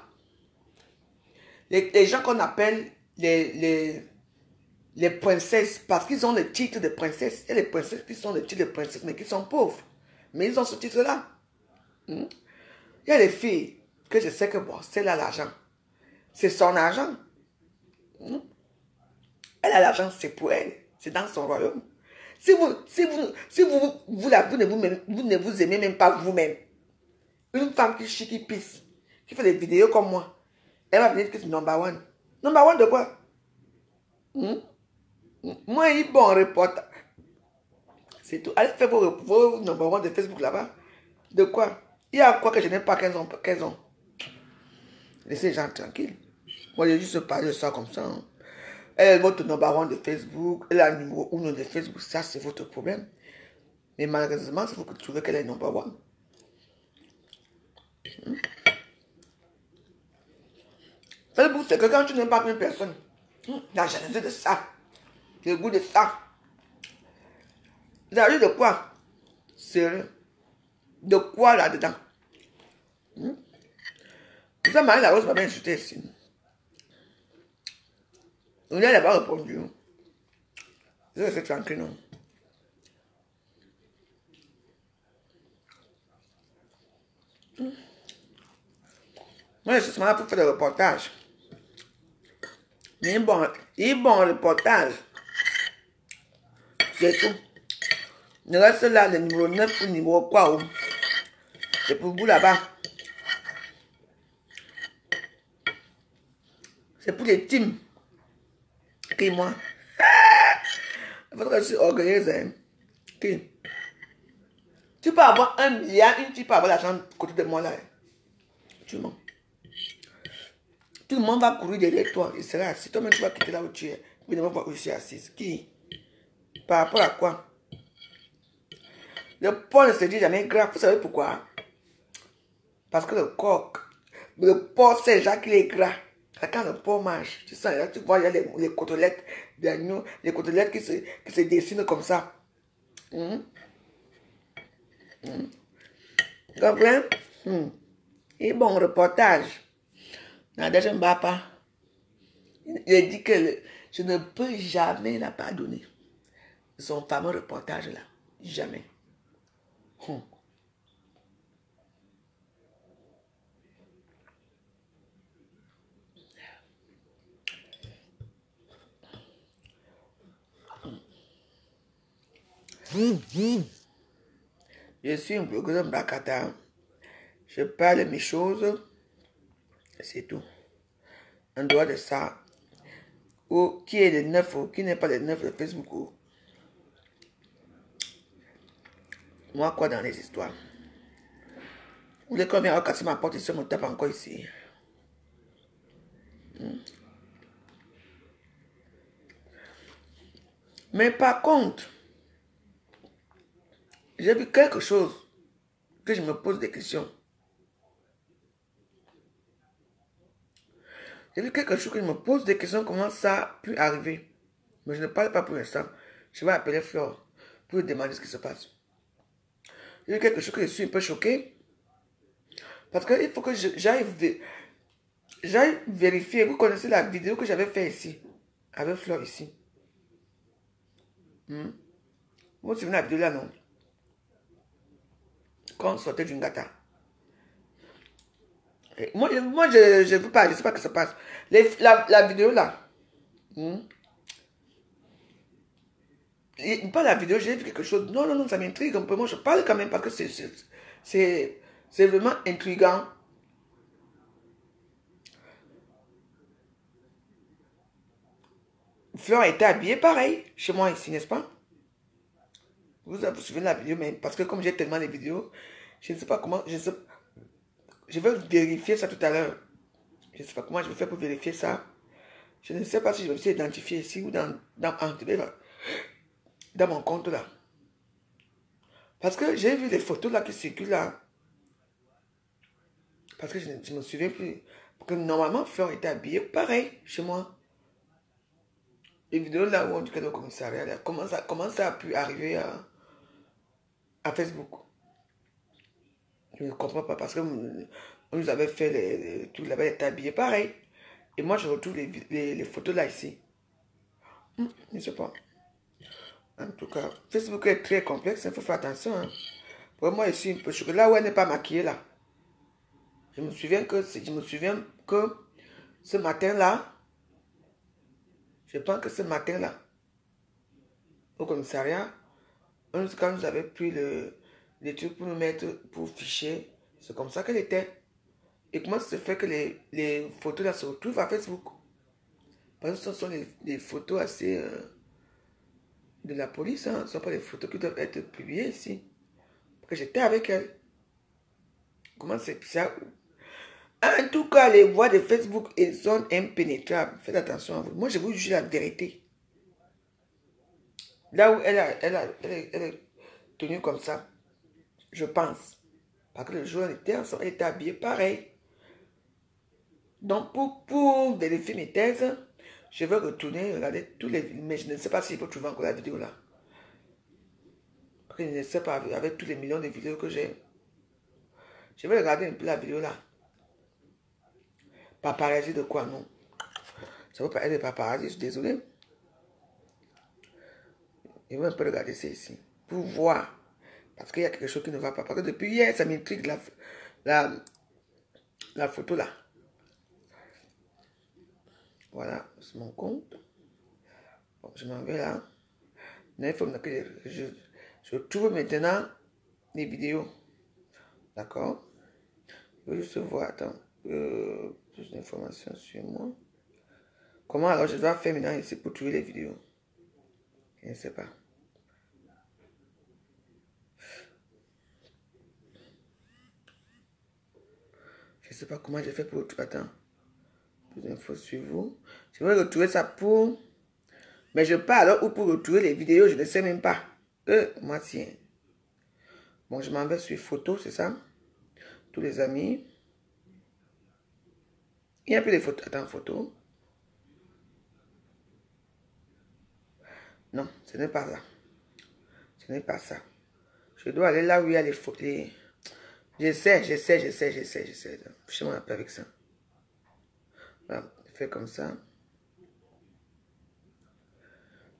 les gens qu'on appelle les princesses, parce qu'ils ont le titre de princesse. Et les princesses qui sont le titre de princesse, mais qui sont pauvres. Mais ils ont ce titre-là. Il y a des filles que je sais que bon, c'est là l'argent. C'est son argent. Elle a l'argent, c'est pour elle. C'est dans son royaume. Si vous ne vous aimez même pas vous-même, une femme qui chie, qui pisse, qui fait des vidéos comme moi, elle va venir dire que c'est number one. Number one de quoi? Moi, il bon reportage. C'est tout. Allez faire vos number one de Facebook là-bas. De quoi? Il y a quoi que je n'ai pas 15 ans. Laissez les gens tranquilles. Moi, j'ai juste parlé de ça comme ça. Hein. Elle est votre number one de Facebook. Elle a un numéro 1 de Facebook. Ça, c'est votre problème. Mais malheureusement, c'est vous que trouvez qu'elle est number one. Facebook, c'est que quand tu n'aimes pas une personne, la jalousie de ça, le goût de ça. Vous avez de quoi? Sérieux. De quoi là-dedans? Vous avez marié la rose, m'a bien insulté ici. On n'a pas répondu. Je reste tranquille, non? Moi, je suis seulement là pour faire des reportages. Mais bon reportage. C'est tout. Il reste là le niveau 9 ou niveau quoi. C'est pour vous là-bas. C'est pour les teams. Qui moi? Il faudrait que je suis organisé. Hein? Qui? Tu peux avoir 1 milliard, tu peux avoir l'argent à côté de moi là. Tu mens. Tout le monde va courir derrière toi. Il sera assis. Toi-même, tu vas quitter là où tu es. Mais ne va pas où je suis assise. Qui? Par rapport à quoi? Le porc ne se dit jamais gras. Vous savez pourquoi? Parce que le porc sait déjà qu'il est gras. Quand le porc mange, tu sens, là, tu vois, il y a les côtelettes d'agneau, les côtelettes qui se dessinent comme ça. Comprenez? Et bon, reportage. Nada, je ne bats pas. Il dit que je ne peux jamais la pardonner. Son fameux reportage là. Jamais. Je suis un peu grand Brakata. Je parle mes choses. C'est tout. En dehors de ça, ou qui est le neuf ou qui n'est pas le neuf de Facebook ou moi quoi dans les histoires. Vous voulez qu'on vienne casser ma porte ici, on me tape encore ici. Mais par contre, j'ai vu quelque chose que je me pose des questions. J'ai vu quelque chose que je me pose des questions, comment ça a pu arriver. Mais je ne parle pas pour l'instant. Je vais appeler Flore pour lui demander ce qui se passe. J'ai vu quelque chose que je suis un peu choqué. Parce qu'il faut que j'aille vérifier. Vous connaissez la vidéo que j'avais fait ici. Avec Flore ici. Vous vous souvenez de la vidéo là, non? Quand on sortait d'une gata. Moi, je ne veux pas, je ne sais pas ce qui se passe. La vidéo là. Pas la vidéo, j'ai vu quelque chose. Non, non, non, ça m'intrigue un peu. Moi, je parle quand même parce que c'est vraiment intriguant. Fleur était habillée pareil chez moi ici, n'est-ce pas? Vous vous souvenez de la vidéo, mais parce que comme j'ai tellement de vidéos, je ne sais pas comment. Je vais vérifier ça tout à l'heure. Je ne sais pas comment je vais faire pour vérifier ça. Je ne sais pas si je vais identifier ici ou dans mon compte là. Parce que j'ai vu les photos là qui circulent là. Parce que je ne me souviens plus. Parce que normalement, Fleur était habillée pareil chez moi. Les vidéos là où on dit qu'elle est au commissariat, là, comment ça a pu arriver à Facebook? Je ne comprends pas parce que on nous avait fait tout là-bas, elle était habillée pareil. Et moi, je retrouve les photos là ici. Je ne sais pas. En tout cas, Facebook est très complexe, il faut faire attention. Hein. Pour moi, ici, un peu choquée. Là où elle n'est pas maquillée là. Je me souviens que ce matin-là, je pense que ce matin-là, au commissariat, quand nous avons pris les trucs pour nous mettre, pour ficher, c'est comme ça qu'elle était. Et comment ça se fait que les photos là se retrouvent à Facebook? Parce que ce sont des photos assez de la police, hein. Ce ne sont pas des photos qui doivent être publiées ici. Parce que j'étais avec elle. Comment c'est ça? En tout cas, les voix de Facebook, elles sont impénétrables. Faites attention à vous. Moi, je vous dis la vérité. Là où elle est tenue comme ça, je pense. Parce que le jour où elle était habillée pareil. Donc, pour vérifier mes thèses, je vais retourner regarder tous les... Mais je ne sais pas si je peux trouver encore la vidéo là. que je ne sais pas, avec tous les millions de vidéos que j'ai. Je vais regarder un peu la vidéo là. Paparazzi de quoi, non? Ça ne veut pas être paparazzi, je suis désolé. Je vais un peu regarder ça ici. Pour voir. Parce qu'il y a quelque chose qui ne va pas. Parce que depuis hier, ça m'intrigue la photo là. Voilà, c'est mon compte. Bon, je m'en vais là. Il faut que je trouve maintenant les vidéos. D'accord? Je veux juste voir, attends, plus d'informations sur moi. Comment alors je dois faire maintenant ici pour trouver les vidéos? Je ne sais pas. Je ne sais pas comment j'ai fait pour... Attends. Plus d'infos sur vous. Je vais retrouver ça pour... Mais je pars alors où pour retrouver les vidéos, je ne sais même pas. Moi tiens. Bon, je m'en vais sur photo, c'est ça? Tous les amis. Il y a plus de photos. Attends, photo. Non, ce n'est pas ça. Ce n'est pas ça. Je dois aller là où il y a les photos. J'essaie. Je m'en rappelle avec ça. Voilà, je fais comme ça.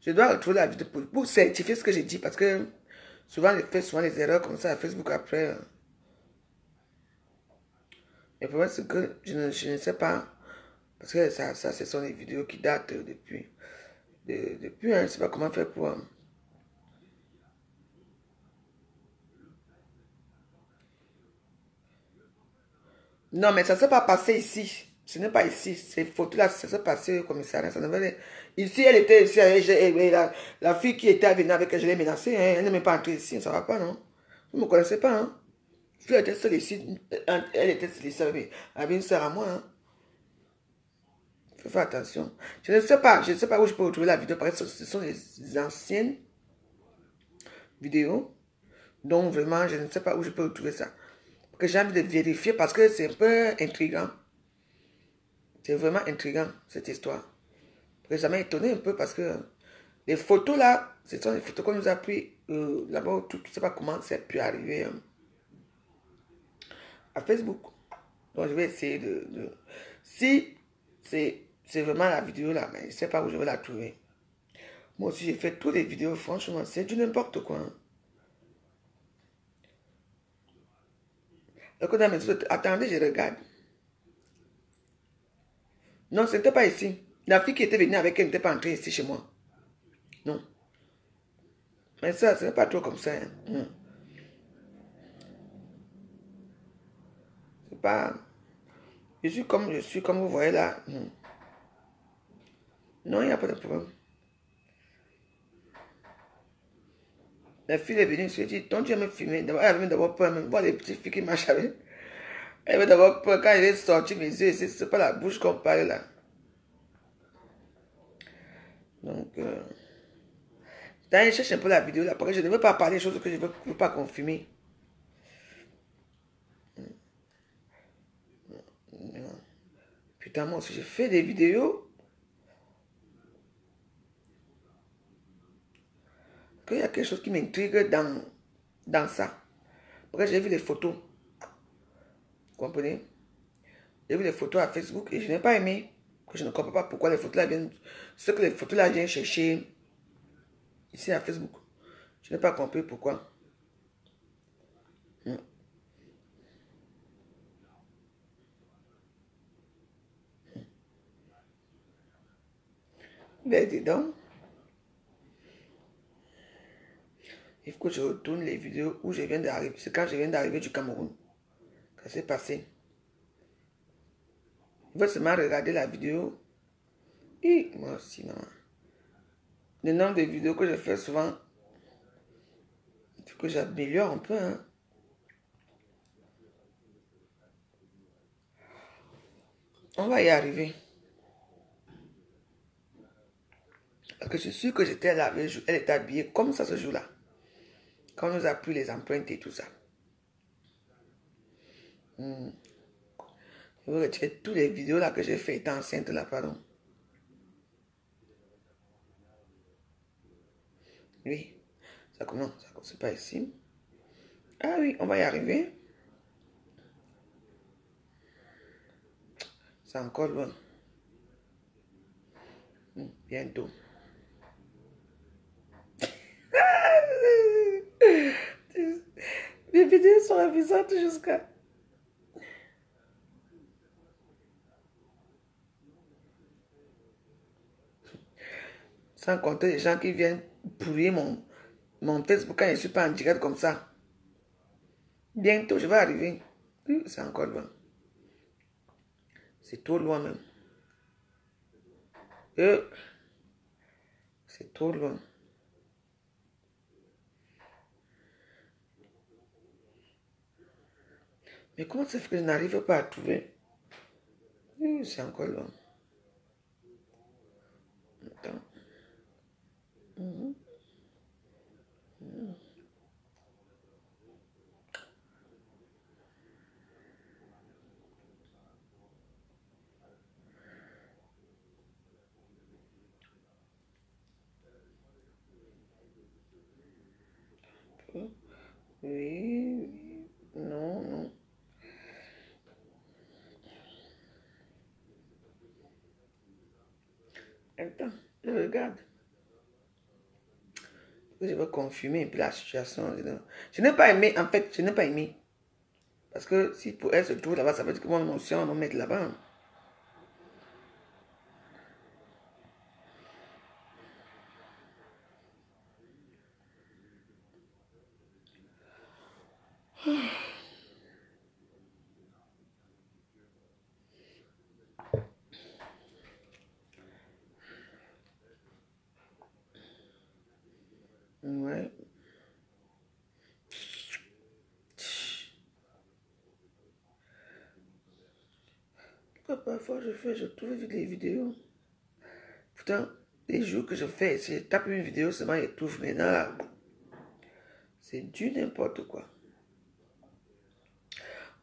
Je dois retrouver la vidéo pour certifier ce que j'ai dit parce que souvent, je fais souvent les erreurs comme ça à Facebook après. Le problème, c'est que je ne sais pas. Parce que ça, ce sont des vidéos qui datent depuis. Depuis, je ne sais pas comment faire pour... Non, mais ça ne s'est pas passé ici. Ce n'est pas ici. Ces photos-là, ça s'est passé au commissariat. Ça ici, elle était ici. La fille qui était venue avec elle, je l'ai menacée. Hein, elle n'est même pas entrée ici. Ça ne va pas, non? Vous ne me connaissez pas, hein? La fille était seule ici. Elle était seule ici avec une soeur à moi, hein? Faut faire attention. Je ne sais pas où je peux retrouver la vidéo parce que ce sont des anciennes vidéos. Donc vraiment, je ne sais pas où je peux retrouver ça. Parce que j'ai envie de vérifier parce que c'est un peu intriguant. C'est vraiment intriguant cette histoire. Parce que ça m'a étonné un peu parce que les photos là, ce sont des photos qu'on nous a pris là-bas. Je ne sais pas comment ça a pu arriver à Facebook. Donc je vais essayer Si c'est vraiment la vidéo là, mais je ne sais pas où je vais la trouver. Moi aussi, j'ai fait toutes les vidéos, franchement, c'est du n'importe quoi. Donc, attendez, je regarde. Non, ce n'était pas ici. La fille qui était venue avec elle n'était pas entrée ici chez moi. Non. Mais ça, ce n'est pas trop comme ça. Hein. C'est pas... Je suis comme vous voyez là. Non, il n'y a pas de problème. La fille est venue, je lui ai dit, donc tu vas me filmer. Elle avait d'abord peur, même voir les petites filles qui marchent avec. Elle avait d'abord peur quand elle est sortie mes yeux, c'est pas la bouche qu'on parle là. Donc, je cherche un peu la vidéo là, parce que je ne veux pas parler des choses que je ne veux pas confirmer. Putain, moi aussi, j'ai fait des vidéos. Qu'il y a quelque chose qui m'intrigue dans ça. Parce que j'ai vu les photos. Vous comprenez? J'ai vu les photos à Facebook et je n'ai pas aimé. Que je ne comprends pas pourquoi les photos là viennent. Ce que les photos là viennent chercher ici à Facebook. Je n'ai pas compris pourquoi. Ben, dis donc. Il faut que je retourne les vidéos où je viens d'arriver. C'est quand je viens d'arriver du Cameroun. Ça s'est passé. Je veux seulement regarder la vidéo. Et moi aussi, maman. Le nombre de vidéos que je fais souvent, il faut que j'améliore un peu. Hein. On va y arriver. Parce que je suis sûr que j'étais là, elle était habillée comme ça ce jour-là. Quand on nous a pris les empreintes et tout ça. Je vais retirer toutes les vidéos là que j'ai fait étant enceinte là, pardon. Oui. Ça commence, c'est pas ici. Ah oui, on va y arriver. C'est encore loin. Bientôt. Mes vidéos sont amusantes jusqu'à... Sans compter les gens qui viennent pourrir mon Facebook quand je ne suis pas en direct comme ça. Bientôt, je vais arriver. Oui, c'est encore loin. C'est trop loin même. C'est trop loin. Mais comment ça fait que je n'arrive pas à trouver? Oui, c'est encore loin. Attends. Oui, oui, non, non. Attends, je regarde. Je vais confirmer puis la situation. Je n'ai pas aimé, en fait, je n'ai pas aimé. Parce que si pour elle se trouve là-bas, ça veut dire que mon émotion va mettre là-bas. Ouais. Parfois je trouve des vidéos. Pourtant, les jours que je fais, si je tape une vidéo, seulement je trouve maintenant là. C'est du n'importe quoi.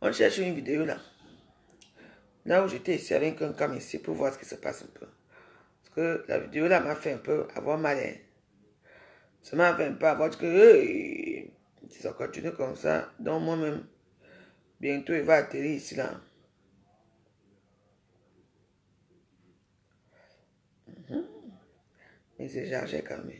On cherche une vidéo là. Là où j'étais ici avec un cam ici pour voir ce qui se passe un peu. Parce que la vidéo là m'a fait un peu avoir mal. Hein. Ça m'a fait un peu avoir que si ça continue comme ça, donc moi-même, bientôt il va atterrir ici là. Mais c'est chargé quand même.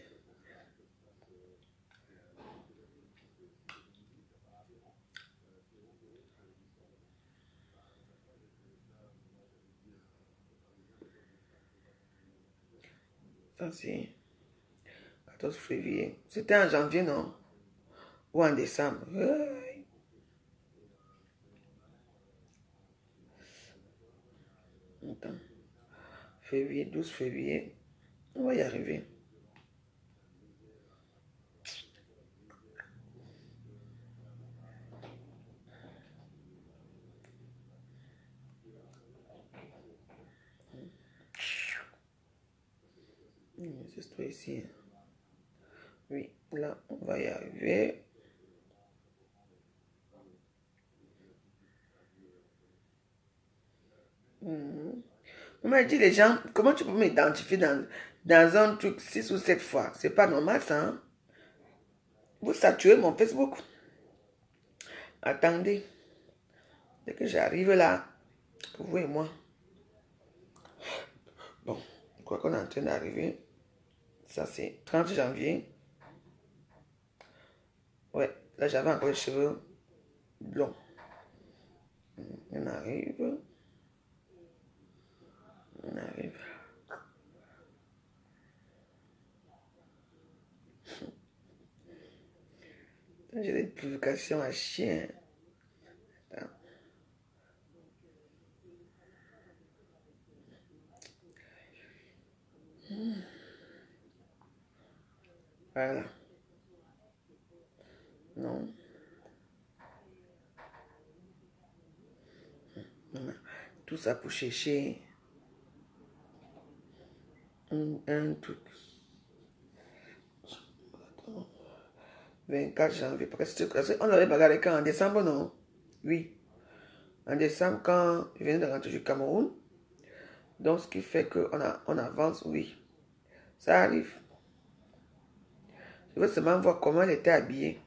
Ça c'est 14 février. C'était en janvier, non? Ou en décembre. Attends. Février, 12 février. On va y arriver. C'est toi ici. Oui, là, on va y arriver. On m'a dit, les gens, comment tu peux m'identifier dans un truc 6 ou 7 fois? C'est pas normal, ça. Hein? Vous saturez mon Facebook. Attendez. Dès que j'arrive là, vous et moi. Bon, je crois qu'on est en train d'arriver. Ça, c'est 30 janvier. Ouais, là, j'avais encore les cheveux blonds. On arrive. On arrive. J'ai des publications à chien. Attends. Voilà. Non. Tout ça pour chercher un truc. 24 janvier. Parce qu'on avait bagarré quand? En décembre, non? Oui. En décembre, quand je venais de rentrer du Cameroun. Donc, ce qui fait qu'on avance, oui. Ça arrive. Je veux seulement voir comment elle était habillée.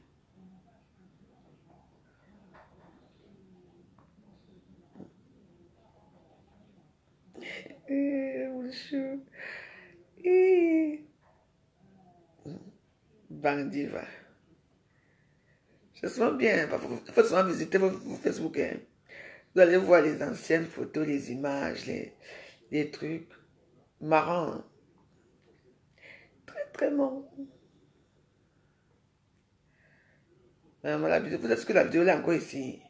Mon chou. Bandiva. Je sens bien. Il faut seulement visiter vos Facebook. Hein. Vous allez voir les anciennes photos, les images, les trucs marrants. Très, très marrant. La vidéo, vous est-ce que la vidéo est encore ici?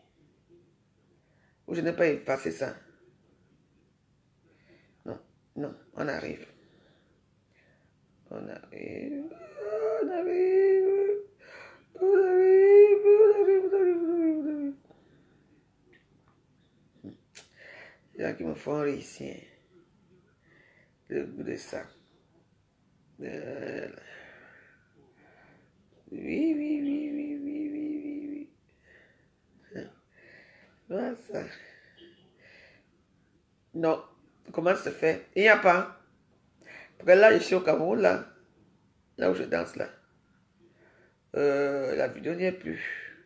Ou je n'ai pas effacé ça? Non, non, on arrive. On arrive. On arrive. On arrive. On arrive. On arrive. On arrive. Il y a qui me font réussir. Le goût de ça. Voilà. Oui, oui, oui, oui, oui, oui, oui, oui. Voilà ça. Non. Comment ça se fait? Il n'y a pas. Parce que là, je suis au Cameroun, là. Là où je danse, là. La vidéo n'y est plus.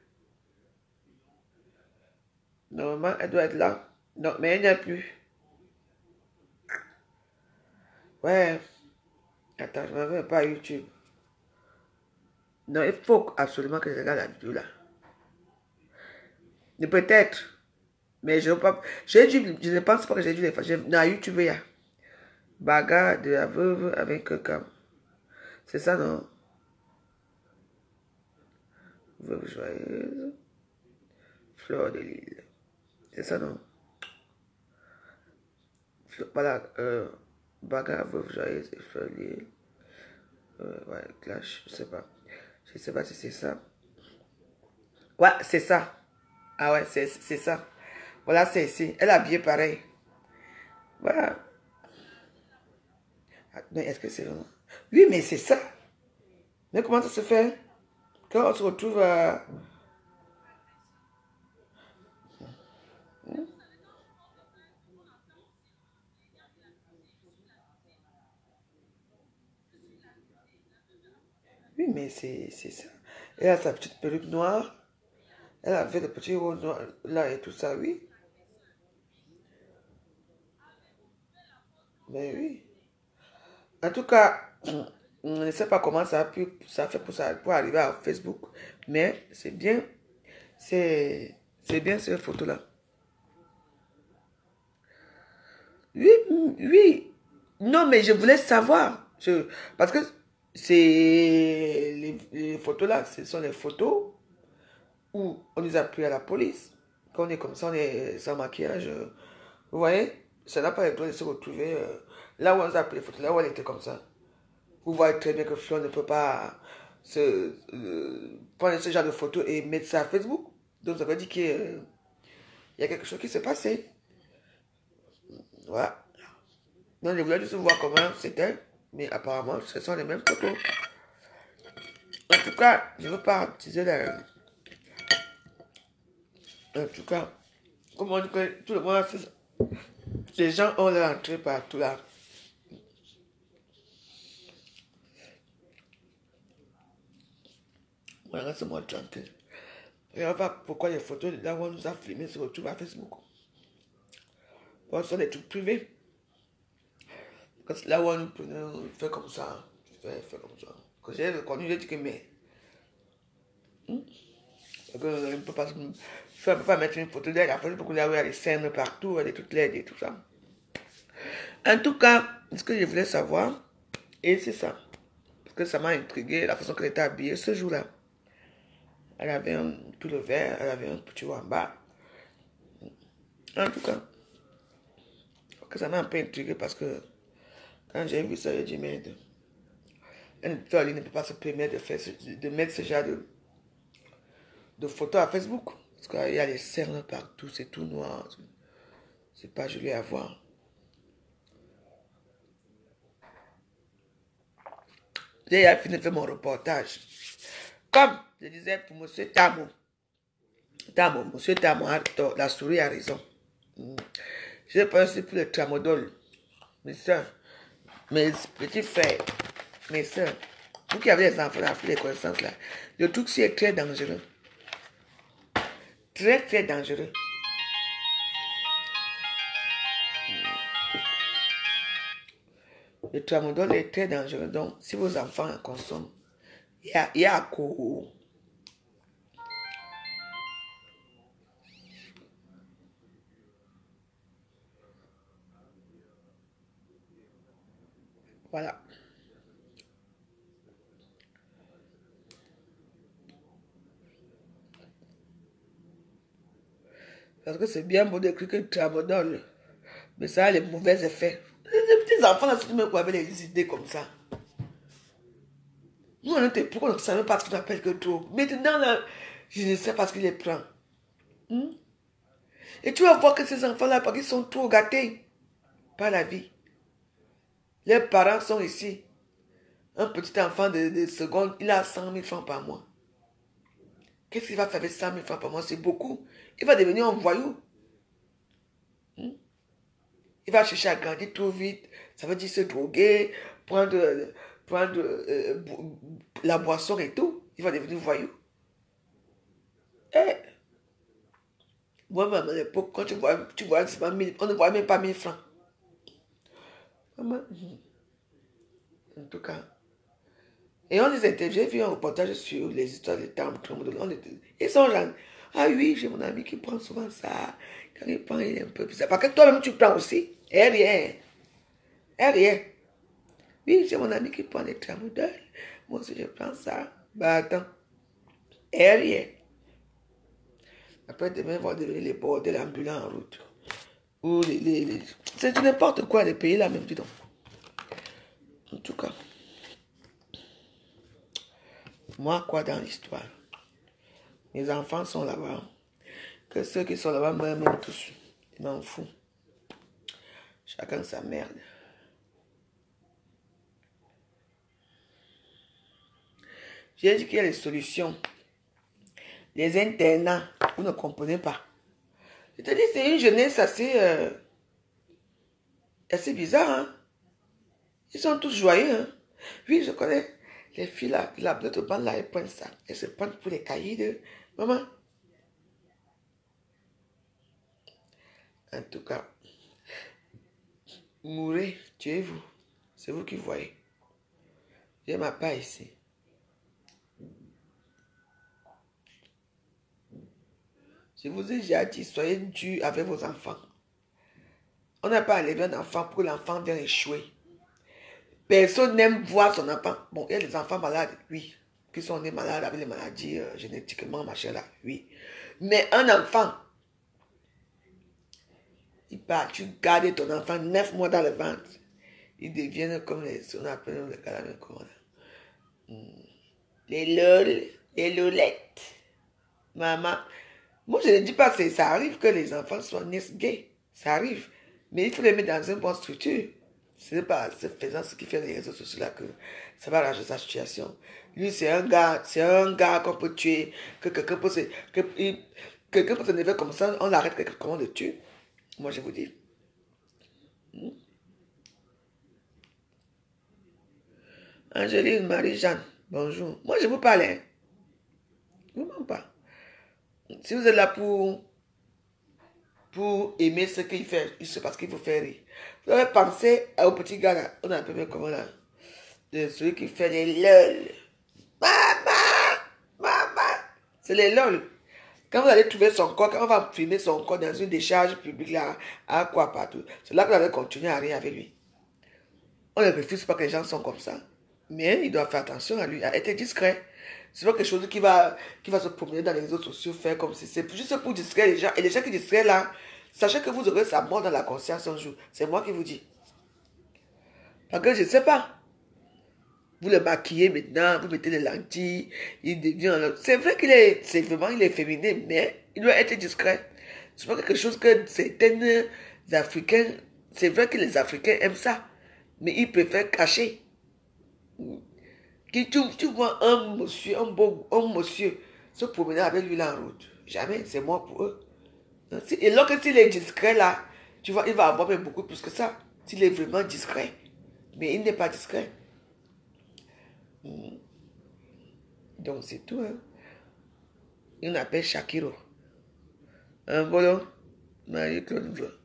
Normalement, elle doit être là. Non, mais elle n'y a plus. Ouais. Attends, je ne m'en vais pas à YouTube. Non, il faut absolument que je regarde la vidéo, là. Peut-être. Mais je ne pense pas que j'ai dû les faire. Dans YouTube, il y a bagarre de la veuve avec quelqu'un. C'est ça, non? Veuve joyeuse. Fleur de l'île. C'est ça, non? Voilà. Bagarre, veuve joyeuse et fleur de l'île. Ouais, clash, je sais pas. Je sais pas si c'est ça. Ouais, c'est ça. Ah ouais, c'est ça. Voilà, c'est ici. Elle est habillée pareil. Voilà. Non, est-ce que c'est vraiment... Oui, mais c'est ça. Mais comment ça se fait? Quand on se retrouve à... Oui, mais c'est ça. Elle a sa petite perruque noire. Elle avait le petit haut noir là et tout ça, oui. Mais oui. En tout cas, on ne sait pas comment ça fait pour arriver à Facebook. Mais c'est bien. C'est bien cette photo-là. Oui, oui. Non, mais je voulais savoir. Parce que les photos là, ce sont les photos où on nous a pris à la police. Quand on est comme ça, on est sans maquillage. Vous voyez, ça n'a pas le droit de se retrouver là où on nous a pris les photos, là où elle était comme ça. Vous voyez très bien que Flo ne peut pas prendre ce genre de photos et mettre ça à Facebook. Donc ça veut dire qu'il y a quelque chose qui s'est passé. Voilà. Donc je voulais juste voir comment c'était. Mais apparemment, ce sont les mêmes photos. En tout cas, je ne veux pas utiliser la... En tout cas, comme on dit que tout le monde, les gens ont leur entrée partout là. Voilà, reste-moi tranquille. Et on va pourquoi les photos là où on nous a filmé se retrouvent à Facebook. Bon, ce sont des trucs privés. Parce que là où on nous prenait, on fait comme ça. Fait comme ça. Quand j'ai reconnu, j'ai dit que mais... Parce que je ne peux pas mettre une photo d'elle. Après, beaucoup là où il y a des scènes partout, elle est toute laide et tout ça. En tout cas, ce que je voulais savoir, et c'est ça. Parce que ça m'a intrigué, la façon qu'elle était habillée ce jour-là. Elle avait un pull vert, elle avait un petit haut en bas. En tout cas, ça m'a un peu intrigué parce que quand j'ai vu ça, j'ai dit, merde. Un toile ne peut pas se permettre de mettre ce genre de photos à Facebook. Parce qu'il y a les cernes partout, c'est tout noir. C'est pas joli à voir. J'ai fini de faire mon reportage. Comme je disais pour M. Tamo, M. Tamo a tort, la souris a raison. Je pense pour le tramadol. Mes soeurs, mes petits frères, mes soeurs, Vous qui avez les enfants, les connaissances là, le truc c'est très dangereux. Très, très dangereux. Le tramadol est très dangereux. Donc, si vos enfants en consomment, il y a à court. Voilà. Parce que c'est bien beau d'écrire que le tramadol, mais ça a les mauvais effets. Les petits enfants, là, si tu me vois avec les idées comme ça. Nous, on était pourquoi on ne savait pas ce qu'on appelle que trop. Maintenant, là, je ne sais pas ce qu'il les prend. Et tu vas voir que ces enfants-là, parce qu'ils sont trop gâtés par la vie. Les parents sont ici. Un petit enfant de seconde, il a 100 000 francs par mois. Qu'est-ce qu'il va faire avec 100 000 francs par mois? C'est beaucoup. Il va devenir un voyou. Il va chercher à grandir trop vite. Ça veut dire se droguer, prendre la boisson et tout. Il va devenir voyou. Eh, moi-même, à l'époque, quand tu vois on ne voit même pas 1000 francs. Maman, en tout cas. Et on les interviewe, j'ai vu un reportage sur les histoires des termes. Ils sont genre, ah oui, j'ai mon ami qui prend souvent ça. Quand il prend, il est un peu bizarre. Parce que toi-même, tu prends aussi. Et rien. Et rien. Oui, j'ai mon ami qui prend des tramadol. Moi aussi, je prends ça. Bah attends. Et rien. Après, demain, vont devenir les bordels ambulants en route. Ou c'est n'importe quoi, les pays là même, dis donc. En tout cas. Moi, quoi dans l'histoire? Mes enfants sont là-bas. Que ceux qui sont là-bas m'aiment tous. Je m'en fous. Chacun sa merde. J'ai dit qu'il y a des solutions. Les internats, vous ne comprenez pas. Je te dis, c'est une jeunesse assez bizarre. Hein? Ils sont tous joyeux. Hein? Oui, je connais les filles là, la bleute bande là, elles prennent ça. Elles se prennent pour les cahiers de maman. En tout cas, mourrez, tuez-vous. C'est vous qui voyez. J'ai ma part ici. Je vous ai déjà dit, soyez durs avec vos enfants. On n'a pas élevé un enfant pour que l'enfant vienne échouer. Personne n'aime voir son enfant. Bon, il y a des enfants malades, oui. Qui sont nés malades avec les maladies génétiquement, machin là, oui. Mais un enfant, il part, tu gardes ton enfant 9 mois dans le ventre. Ils deviennent comme on appelle les calamars, les lol, les lolettes. Maman. Moi, je ne dis pas que ça arrive que les enfants soient nés gays. Ça arrive. Mais il faut les mettre dans une bonne structure. Ce n'est pas en faisant ce qui fait les réseaux sociaux là que ça va arranger sa situation. Lui, c'est un gars qu'on peut tuer, que quelqu'un peut se lever comme ça, on l'arrête, comment on le tue. Moi, je vous dis. Angéline, Marie-Jeanne, bonjour. Moi, je vous parle, hein. Je ne vous mens pas. Si vous êtes là pour aimer ce qu'il fait, c'est parce qu'il vous fait rire. Vous avez pensé au petit gars là, on a appelé comment là, de celui qui fait les lol. Maman, c'est les lol. Quand vous allez trouver son corps, quand on va filmer son corps dans une décharge publique là, à quoi partout, c'est là que vous allez continuer à rire avec lui. On ne refuse pas que les gens sont comme ça. Mais il doit faire attention à lui, à être discret. C'est pas quelque chose qui va se promener dans les réseaux sociaux, faire comme si c'est juste pour distraire les gens. Et les gens qui distraient là, sachez que vous aurez sa mort dans la conscience un jour. C'est moi qui vous dis. Parce que je ne sais pas. Vous le maquillez maintenant, vous mettez des lentilles, il devient... C'est vrai il est féminin, mais il doit être discret. C'est pas quelque chose que certains Africains... C'est vrai que les Africains aiment ça, mais ils préfèrent cacher. Tu vois un monsieur se promener avec lui là en route. Jamais, c'est mort pour eux. Et lorsque s'il est discret là, tu vois, il va avoir même beaucoup plus que ça. S'il est vraiment discret. Mais il n'est pas discret. Donc c'est tout. Hein. Il m'appelle Shakiro. Un bolo. Marie-Claude veut.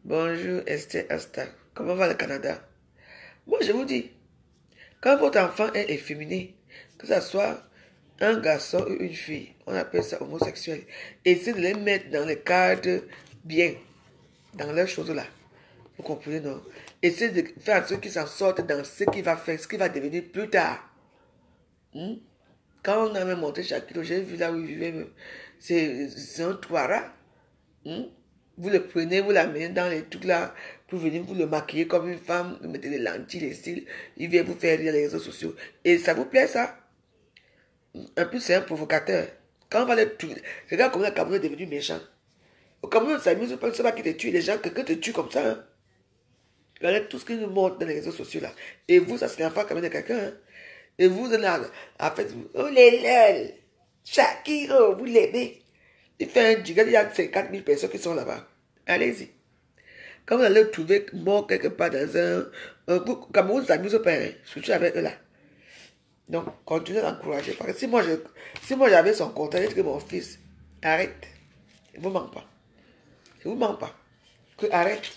Bonjour Esther Asta. Comment va le Canada? Moi je vous dis, quand votre enfant est efféminé, que ce soit un garçon ou une fille, on appelle ça homosexuel, essayez de les mettre dans le cadre bien, dans leurs choses là. Vous comprenez, non? Essayez de faire en sorte qu'ils s'en sortent dans ce qu'il va faire, ce qu'il va devenir plus tard. Quand on a même montré Shakiro, j'ai vu là où il vivait, c'est un Touara. Vous le prenez, vous l'amenez dans les trucs là, pour venir vous le maquiller comme une femme, vous mettez des lentilles, les cils, il vient vous faire rire les réseaux sociaux. Et ça vous plaît ça? En plus, c'est un provocateur. Quand on va le tuer, regarde comment le Cameroun est devenu méchant. Au Cameroun, on s'amuse, on ne sait pas qui te tue. Les gens, quelqu'un te tue comme ça. Hein. Regardez tout ce qu'ils nous montrent dans les réseaux sociaux là. Et vous, ça c'est l'enfant quand même de quelqu'un. Hein. Et vous, là, en fait, oh les lol, Shakiro, vous l'aimez. Il fait un giga, il y a 50 000 personnes qui sont là-bas. Allez-y. Quand vous allez le trouver mort quelque part dans un Cameroun, ça s'amuse pas, hein, surtout avec eux là. Donc, continuez d'encourager. Parce que si moi j'avais son contact, je dirais mon fils, arrête. Il ne vous manque pas. Il ne vous manque pas. Que arrête.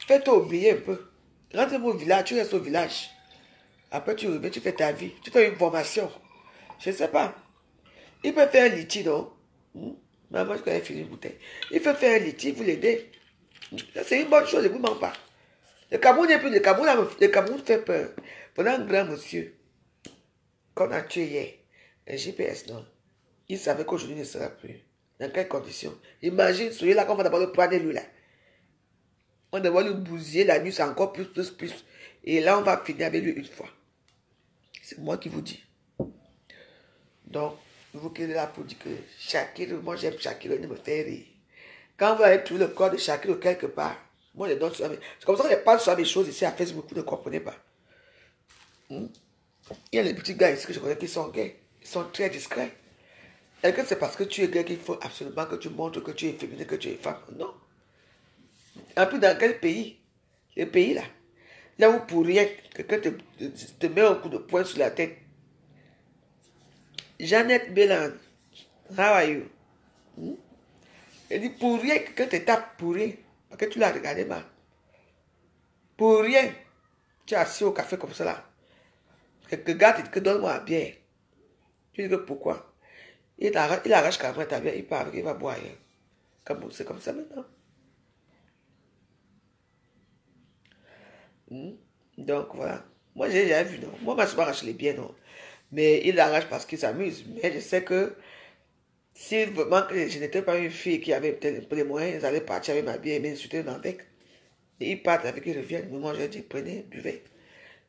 Fais-toi oublier un peu. Rentre au village, tu restes au village. Après, tu reviens, tu fais ta vie. Tu fais une formation. Je ne sais pas. Il peut faire un litige, non? Mais moi, je connais fini une bouteille. Il peut faire un litige, vous l'aidez. C'est une bonne chose, il ne vous manque pas. Le Cameroun n'est plus. Le Cameroun fait peur. Pendant un grand monsieur qu'on a tué hier, un GPS, non? Il savait qu'aujourd'hui ne sera plus. Dans quelles conditions? Imagine, celui-là, qu'on va d'abord le prendre lui là. On va devoir le bousiller la nuit, c'est encore plus. Et là, on va finir avec lui une fois. C'est moi qui vous dis. Donc, vous qui êtes là pour dire que Shakiro, moi j'aime Shakiro, il me fait rire. Quand vous allez trouver le corps de Shakiro quelque part, moi je donne sur mes... C'est comme ça que je parle sur mes choses ici à Facebook, vous ne comprenez pas. Il y a les petits gars ici que je connais qui sont gays. Ils sont très discrets. Est-ce que c'est parce que tu es gay qu'il faut absolument que tu montres que tu es féminin, que tu es femme? Non. En plus, dans quel pays? Le pays là. Là où pour rien, quelqu'un te met un coup de poing sur la tête. Jeannette Bélan, how are you? Elle dit pour rien, quelqu'un te tape pour rien. Parce que tu l'as regardé mal. Pour rien. Tu es assis au café comme ça là. Quelques gars te disent que donne-moi la bière. Tu dis que pourquoi? Il arrache carrément ta bière, il part avec, il va boire. C'est comme ça maintenant. Donc voilà. Moi j'ai jamais vu, non. Moi, je ne arrache les biens, non. Mais il l'arrache parce qu'il s'amuse. Mais je sais que si vraiment je n'étais pas une fille qui avait peut-être un peu de moyens, ils allaient partir avec ma bière et m'insulter dans le bec. Et ils partent avec, ils reviennent. Moi, je dis, prenez, buvez.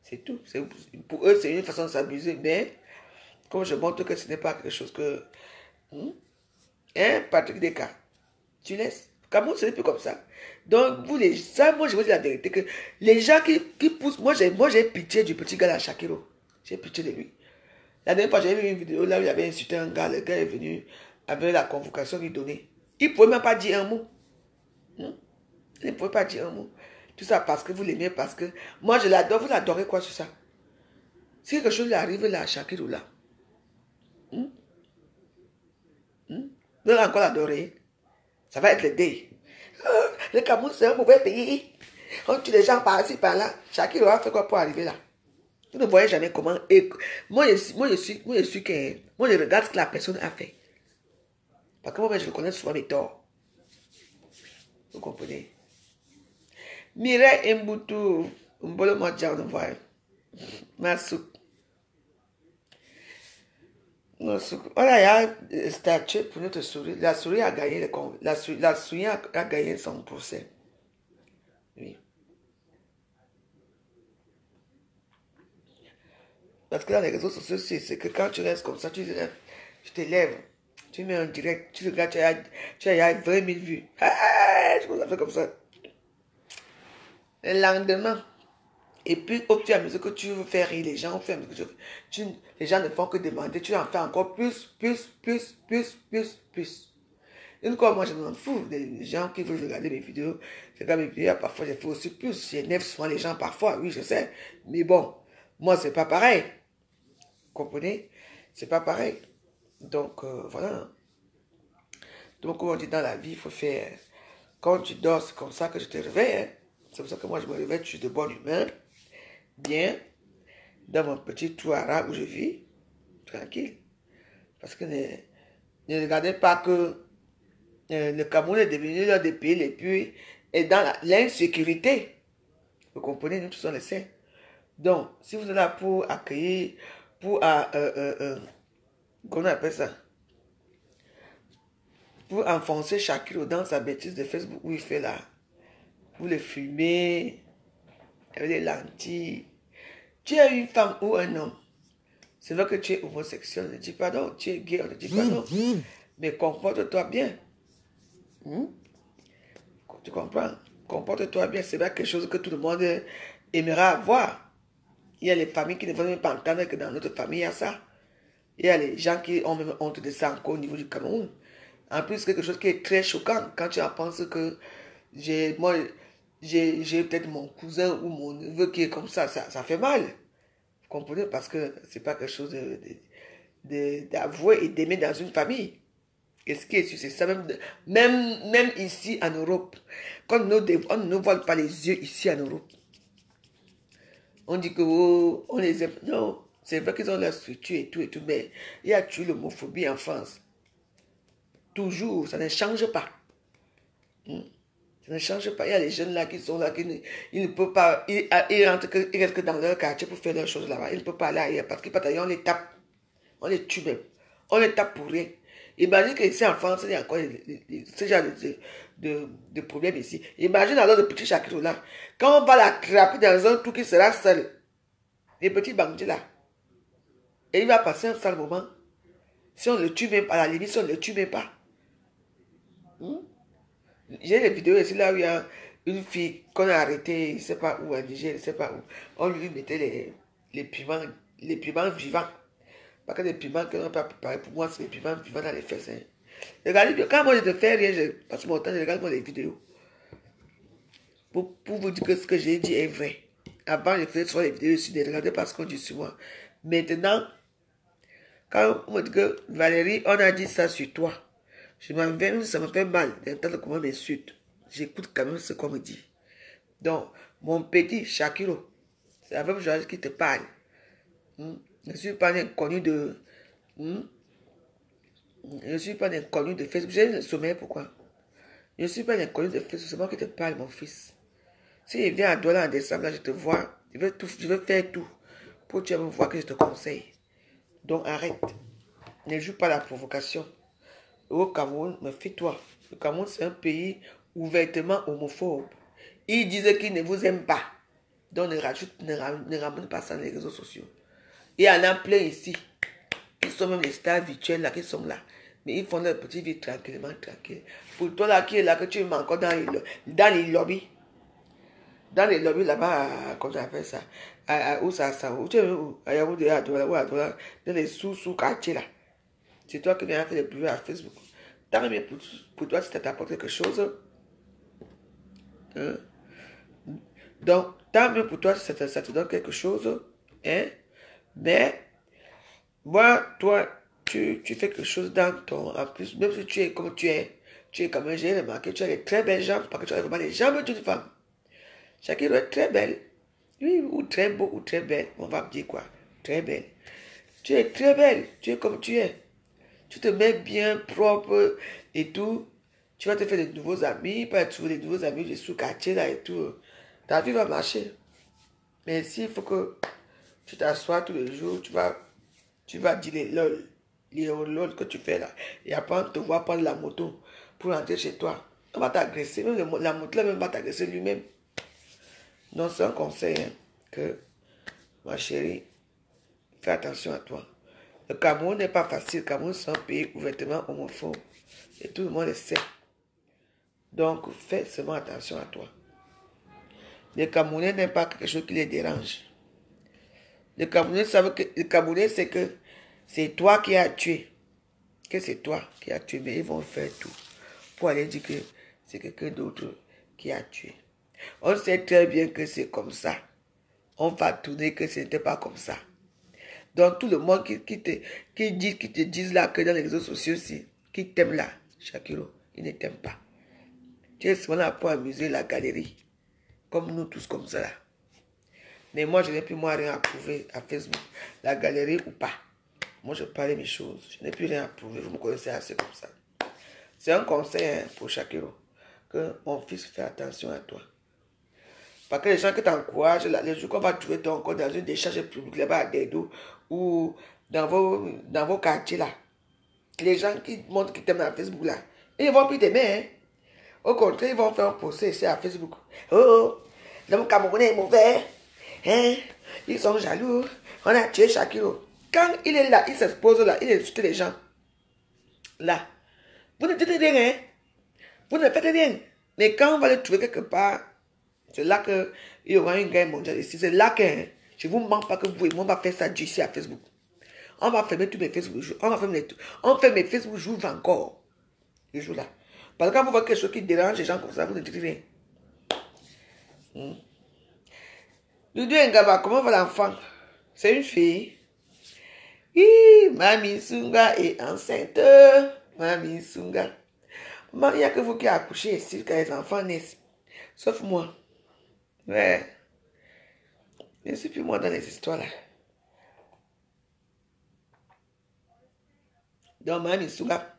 C'est tout. Pour eux, c'est une façon de s'amuser. Mais, comme je montre que ce n'est pas quelque chose que... Patrick Descartes, tu laisses. Cameroun, ce n'est plus comme ça. Donc, vous les gens, moi, je vous dis la vérité, que les gens qui poussent... Moi, j'ai pitié du petit gars là, Shakiro. J'ai pitié de lui. La dernière fois, j'ai vu une vidéo là où il avait insulté un gars. Le gars est venu avec la convocation qu'il donnait. Il ne pouvait même pas dire un mot. Il ne pouvait pas dire un mot. Tout ça parce que vous l'aimez, parce que... Moi, je l'adore. Vous l'adorez quoi sur ça? Si quelque chose lui arrive là, à Shakiro là, vous allez encore l'adorer. Ça va être le dé. Le Cameroun, c'est un mauvais pays. On tue les gens par-ci, par-là. Shakiro a fait quoi pour arriver là? Vous ne voyez jamais comment... Et moi, je regarde ce que la personne a fait. Parce que moi, je reconnais souvent mes torts. Vous comprenez? Mireille Mbutu, Mbolo Modja, on voit. Massouk. Voilà, il y a une statue pour notre souris. La souris a gagné la souris a gagné son procès. Oui. Parce que dans les réseaux sociaux, c'est que quand tu restes comme ça, tu te lèves, tu mets un direct, tu regardes, tu as 20 000 vues. Je commence à faire comme ça. Le lendemain, et puis au fur et à mesure que tu veux faire rire les gens, au fur et à mesure que les gens ne font que demander, tu en fais encore plus. Une fois, moi, je m'en fous des gens qui veulent regarder mes vidéos. Je regarde mes vidéos, parfois, j'ai fait aussi plus. J'énerve souvent les gens, parfois, oui, je sais. Mais bon, moi, c'est pas pareil. Vous comprenez? C'est pas pareil. Donc, voilà. Donc, comme on dit dans la vie, il faut faire... Quand tu dors, c'est comme ça que je te réveille. Hein. C'est pour ça que moi, je me réveille, je suis de bonne humeur. Bien. Dans mon petit trou arabe où je vis. Tranquille. Parce que ne regardez pas que le Cameroun est devenu l'un des pays les plus... et dans l'insécurité. Vous comprenez, nous tous on le sait. Donc, si vous êtes là pour accueillir, pour... comment on appelle ça? Pour enfoncer Shakiro dans sa bêtise de Facebook où il fait là. Vous le fumez, avec des lentilles. Tu es une femme ou un homme. C'est vrai que tu es homosexuel, ne dis pas non. Tu es gay, on ne dit pas non. Mais comporte-toi bien. Tu comprends? Comporte-toi bien. C'est pas quelque chose que tout le monde aimera avoir. Il y a les familles qui ne veulent même pas entendre que dans notre famille, il y a ça. Il y a les gens qui ont même honte de ça encore au niveau du Cameroun. En plus, quelque chose qui est très choquant quand tu en penses que j'ai peut-être mon cousin ou mon neveu qui est comme ça fait mal. Vous comprenez? Parce que c'est pas quelque chose d'avouer et d'aimer dans une famille. Et ce qui est sûr, c'est ça, même ici en Europe. Quand on ne nous voile pas les yeux ici en Europe, on dit que oh, on les aime. Non, c'est vrai qu'ils ont leur structure et tout, mais il y a toujours l'homophobie en France. Toujours, ça ne change pas. Ça ne change pas. Il y a les jeunes là qui sont là, ils ne peuvent pas, ils rentrent que dans leur quartier pour faire leurs choses là-bas. Ils ne peuvent pas aller ailleurs parce qu'ils partent ailleurs, on les tape. On les tue même. On les tape pour rien. Imagine qu'ici en France, il y a encore ce genre de problème ici. Imagine alors le petit Shakiro là. Quand on va l'attraper dans un trou qui sera seul, les petits bandits là, et il va passer un sale moment. Si on ne le tue même pas, à la limite, si on ne le tue même pas. J'ai des vidéos ici là où il y a une fille qu'on a arrêtée, je ne sais pas où, en Niger, je ne sais pas où. On lui mettait les piments vivants. Parce que les piments que l'on n'a pas préparés, pour moi, c'est les piments vivants dans les fesses. Hein. Regardez bien, quand moi je ne fais rien, je passe mon temps, je regarde les vidéos. Pour vous dire que ce que j'ai dit est vrai. Avant, je faisais sur les vidéos aussi, ne regardez pas ce qu'on dit sur moi. Maintenant, quand on me dit que Valérie, on a dit ça sur toi, ça me fait mal d'entendre comment on m'insulte. J'écoute quand même ce qu'on me dit. Donc, mon petit Shakiro, c'est la même chose qui te parle. Je ne suis pas un inconnu de... Je ne suis pas un inconnu de Facebook. J'ai le sommeil, pourquoi? Je ne suis pas un inconnu de Facebook, c'est moi qui te parle, mon fils. Si je viens à Douala en décembre, là, je te vois. Je veux faire tout pour que tu me voir que je te conseille. Donc, arrête. Ne joue pas la provocation. Au Cameroun, méfie-toi. Le Cameroun, c'est un pays ouvertement homophobe. Ils disent qu'ils ne vous aiment pas. Donc, ne ramène pas ça dans les réseaux sociaux. Il y en a plein ici. Ils sont même les stars virtuelles là, qui sont là. Mais ils font leur petite vie tranquillement, tranquille. Pour toi là, qui est là, que tu es encore dans les lobbies. Dans les lobbies là-bas, comment on appelle ça? Où ça, où tu es où? À Yaoundé, à Douala, dans les sous-quartiers là. C'est toi qui viens faire des privés à Facebook. Tant mieux pour toi si ça t'apporte quelque chose. Hein? Donc, tant mieux pour toi si ça te donne quelque chose. Hein? Mais, moi, toi, tu fais quelque chose dans ton... En plus, même si tu es comme tu es comme j'ai remarqué, tu as des très belles jambes, parce que tu as vraiment les jambes d'une femme. Chacun doit être très belle. Oui, ou très beau, ou très belle. On va me dire quoi? Très belle. Tu es très belle. Tu es comme tu es. Tu te mets bien propre et tout. Tu vas te faire de nouveaux amis, pas trouver des nouveaux amis de sous-quartier là et tout. Ta vie va marcher. Mais s'il faut que tu t'assois tous les jours, tu vas dire les lol que tu fais là. Et après, on te voit prendre la moto pour rentrer chez toi. On va t'agresser. Même la moto là même va t'agresser lui-même. Donc, c'est un conseil hein, que, ma chérie, fais attention à toi. Le Cameroun n'est pas facile. Le Cameroun, c'est un pays ouvertement homophobe. Et tout le monde le sait. Donc, fais seulement attention à toi. Les Camerounais n'aiment pas quelque chose qui les dérange. Les Camerounais savent que le Camerounais, c'est que c'est toi qui as tué. Que c'est toi qui as tué, mais ils vont faire tout pour aller dire que c'est quelqu'un d'autre qui a tué. On sait très bien que c'est comme ça. On va tourner que ce n'était pas comme ça. Donc tout le monde qui te disent là que dans les réseaux sociaux aussi, qui t'aiment là, Shakiro, ils ne t'aiment pas. Tu es souvent là pour amuser la galerie. Comme nous tous comme ça là. Mais moi, je n'ai plus rien à prouver à Facebook. La galerie ou pas. Moi, je parle mes choses. Je n'ai plus rien à prouver. Vous me connaissez assez comme ça. C'est un conseil hein, pour Shakiro. Que mon fils fait attention à toi. Parce que les gens qui t'encouragent, les jours qu'on va trouver ton compte dans une décharge publique là-bas à Dedo ou dans vos quartiers là. Les gens qui montrent qu'ils t'aiment à Facebook là. Ils ne vont plus t'aimer. Hein. Au contraire, ils vont faire un procès ici à Facebook. Oh, l'homme camerounais est mauvais. Hein? Ils sont jaloux. On a tué Shakiro. Quand il est là, il s'expose là, il insulte les gens. Là. Vous ne dites rien. Hein? Vous ne faites rien. Mais quand on va le trouver quelque part, c'est là qu'il y aura une guerre mondiale ici. C'est là que je ne vous mens pas que vous et moi, on va faire ça ici à Facebook. On va fermer tous mes Facebook. On fait mes Facebook j'ouvre encore. Je joue là. Parce que quand vous voyez quelque chose qui dérange les gens comme ça, vous ne dites rien. Doudou Ngaba, comment va l'enfant? C'est une fille. Oui, Mamie Sunga est enceinte. Mamie Sunga. Il n'y a que vous qui accouchez ici quand les enfants naissent. Sauf moi. Ouais. Je ne suis plus moi dans les histoires là. Donc, Mamie Sunga.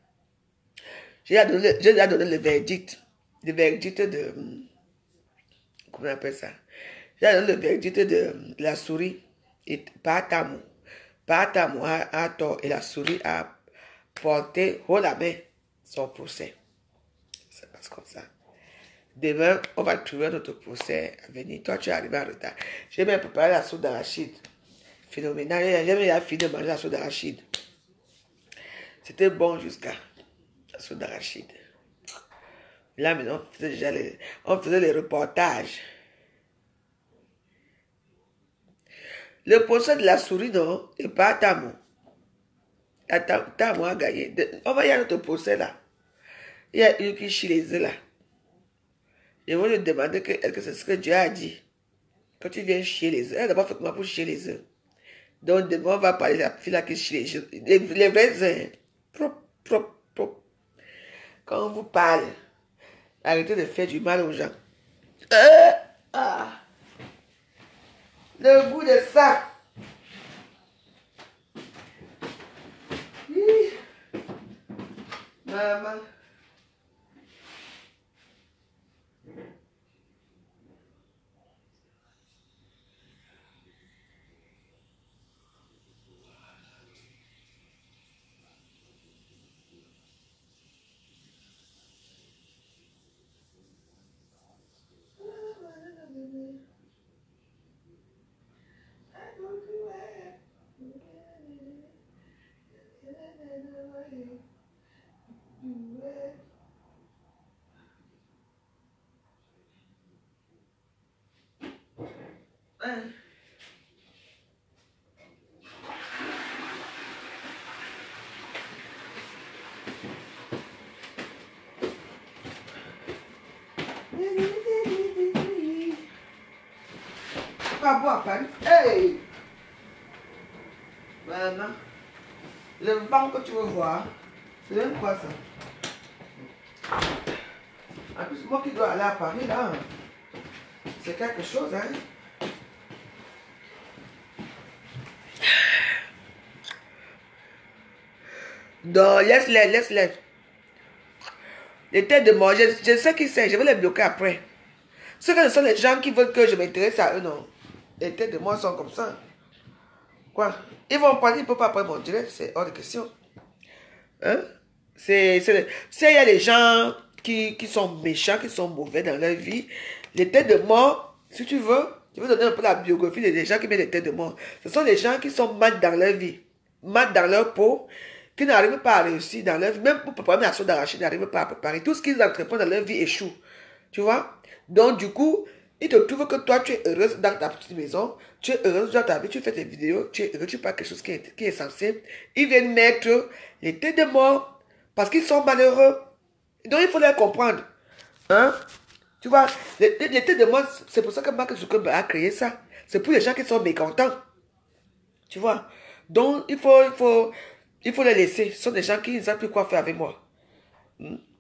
J'ai donné le verdict. Le verdict de... Comment on appelle ça? J'ai donné le verdict de la souris. Et Patamu. Patamu a tort et la souris a porté haut la main son procès. Ça passe comme ça. Demain, on va trouver notre procès à venir. Toi, tu es arrivé en retard. J'ai même préparé la soupe d'arachide. Phénoménal. J'ai même fini de manger la soupe d'arachide. C'était bon jusqu'à la soupe d'arachide. Là, maintenant, on faisait les reportages. Le procès de la souris, non, et pas Tamu. Tamu a gagné. On va y aller à notre procès là. Il y a une qui chie les œufs là. Je vais lui demander est-ce que c'est ce que Dieu a dit. Quand tu viens chier les œufs, elle d'abord fait comment pour chier les œufs. Donc demain, on va parler de la fille là qui chie les œufs. Les vrais œufs. Propre. Quand on vous parle, arrêtez de faire du mal aux gens. Le goût de ça. Maman. Pas boire, Paris. Hey! Maman. Le vent que tu veux voir, c'est même quoi ça? En plus, moi qui dois aller à Paris, là, c'est quelque chose, hein? Non, laisse-les. Les têtes de mort, je sais qui c'est, je vais les bloquer après. Ce sont les gens qui veulent que je m'intéresse à eux, non. Les têtes de mort sont comme ça. Quoi? Ils vont parler, ils ne peuvent pas prendre mon direct, c'est hors de question. Hein? Il y a des gens qui sont méchants, qui sont mauvais dans leur vie. Les têtes de mort, si tu veux, je vais donner un peu la biographie des gens qui mettent des têtes de mort. Ce sont des gens qui sont mal dans leur vie, mal dans leur peau, qui n'arrivent pas à réussir dans leur vie. Même pour préparer la sauce d'arachide, ils n'arrivent pas à préparer. Tout ce qu'ils entreprennent dans leur vie échoue. Tu vois? Donc, du coup, ils te trouvent que toi, tu es heureuse dans ta petite maison, tu es heureuse dans ta vie, tu fais tes vidéos, tu es heureux, tu parles quelque chose qui est censé. Ils viennent mettre les têtes de mort parce qu'ils sont malheureux. Donc, il faut les comprendre. Hein? Tu vois, l'été de moi, c'est pour ça que Mark Zuckerberg a créé ça. C'est pour les gens qui sont mécontents. Tu vois. Donc, il faut les laisser. Ce sont des gens qui ne savent plus quoi faire avec moi.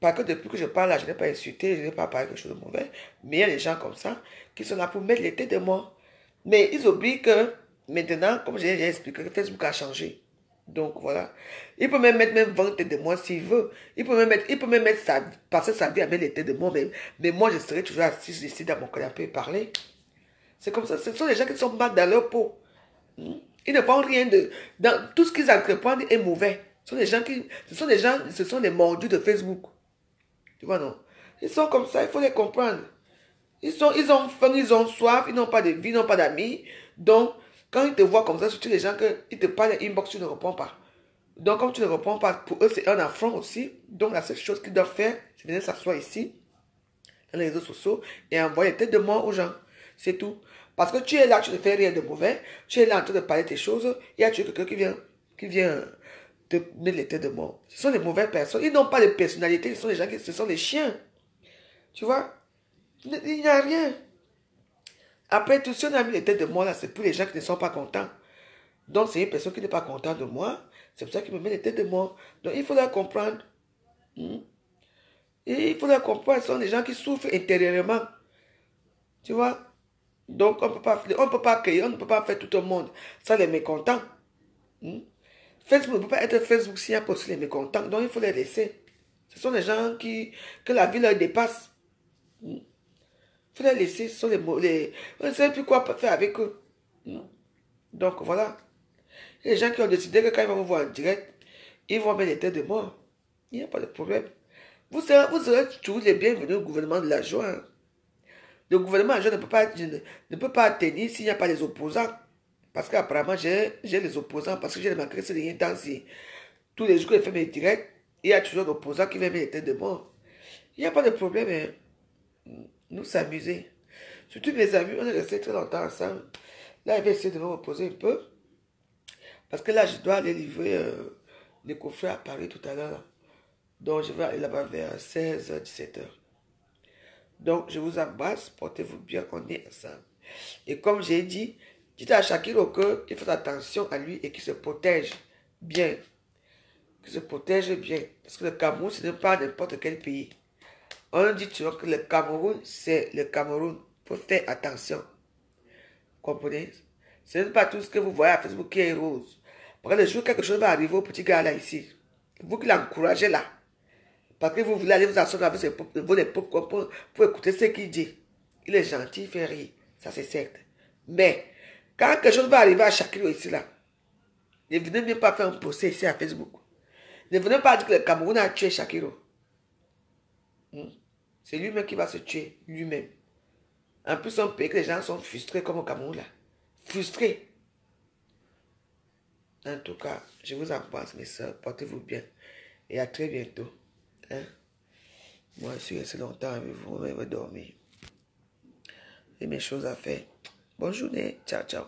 Parce que depuis que je parle là, je n'ai pas insulté, je n'ai pas parlé quelque chose de mauvais. Mais il y a des gens comme ça qui sont là pour mettre l'été de moi. Mais ils oublient que maintenant, comme j'ai expliqué, Facebook a changé. Donc voilà. Il peut même mettre 20 têtes de moi s'il veut. Il peut même mettre passer sa vie à mettre les têtes de moi. Mais moi, je serai toujours assis ici dans mon canapé et parler. C'est comme ça. Ce sont les gens qui sont mal dans leur peau. Ils ne font rien de... tout ce qu'ils entreprennent est mauvais. Ce sont des mordus de Facebook. Tu vois, non? Ils sont comme ça, il faut les comprendre. Ils ont faim, ils ont soif, ils n'ont pas de vie, ils n'ont pas d'amis. Donc, quand ils te voient comme ça, surtout les gens qui te parlent inbox, tu ne réponds pas. Donc, comme tu ne réponds pas, pour eux, c'est un affront aussi. Donc, la seule chose qu'ils doivent faire, c'est venir s'asseoir ici, dans les réseaux sociaux, et envoyer des têtes de mort aux gens. C'est tout. Parce que tu es là, tu ne fais rien de mauvais. Tu es là en train de parler de tes choses. Il y a quelqu'un qui vient te mettre les têtes de mort. Ce sont des mauvaises personnes. Ils n'ont pas de personnalité. Ce sont des chiens. Tu vois? Il n'y a rien. Après tout, si on a mis les têtes de mort là, c'est pour les gens qui ne sont pas contents. Donc, c'est une personne qui n'est pas contente de moi. C'est pour ça qu'il me met les têtes de mort. Donc, il faut la comprendre. Et il faut la comprendre. Ce sont des gens qui souffrent intérieurement. Tu vois? Donc, on ne peut pas créer, on ne peut pas faire tout le monde. Ça, les mécontents. Facebook ne peut pas être Facebook s'il y a possible les mécontents. Donc, il faut les laisser. Ce sont des gens que la vie leur dépasse. Il faut les laisser. Ce sont on ne sait plus quoi faire avec eux. Donc, voilà. Et les gens qui ont décidé que quand ils vont vous voir en direct, ils vont mettre les têtes de mort. Il n'y a pas de problème. Vous serez toujours les bienvenus au gouvernement de la joie. Le gouvernement ne peut pas tenir s'il n'y a pas les opposants. Parce qu'apparemment, j'ai les opposants. Parce que j'ai remarqué que ces derniers temps-ci, tous les jours que je fais mes directs, il y a toujours d'opposants qui viennent mettre les têtes de mort. Il n'y a pas de problème. Nous s'amuser. Surtout mes amis, on est restés très longtemps ensemble. Là, je vais essayer de me reposer un peu. Parce que là, je dois aller livrer les coffrets à Paris tout à l'heure. Donc, je vais aller là-bas vers 16h, 17h. Donc, je vous embrasse, portez-vous bien, on est ensemble. Et comme j'ai dit, dites à Shakiro qu'il faut attention à lui et qu'il se protège bien. Qu'il se protège bien. Parce que le Cameroun, ce n'est pas n'importe quel pays. On dit toujours que le Cameroun, c'est le Cameroun. Il faut faire attention. Comprenez? Ce n'est pas tout ce que vous voyez à Facebook qui est rose. Parce que le jour où quelque chose va arriver au petit gars là ici, vous qui l'encouragez là, parce que vous voulez aller vous asseoir avec vos épaules pour écouter ce qu'il dit. Il est gentil, il fait rire. Ça, c'est certain. Mais, quand quelque chose va arriver à Shakiro ici, là, ne venez même pas faire un procès ici à Facebook. Ne venez pas dire que le Cameroun a tué Shakiro. C'est lui-même qui va se tuer, lui-même. En plus, on peut que les gens sont frustrés comme au Cameroun, là. Frustrés. En tout cas, je vous embrasse, mes soeurs. Portez-vous bien. Et à très bientôt. Hein? Moi, je suis resté longtemps avec vous, mais je vais dormir. J'ai mes choses à faire. Bonne journée. Ciao, ciao.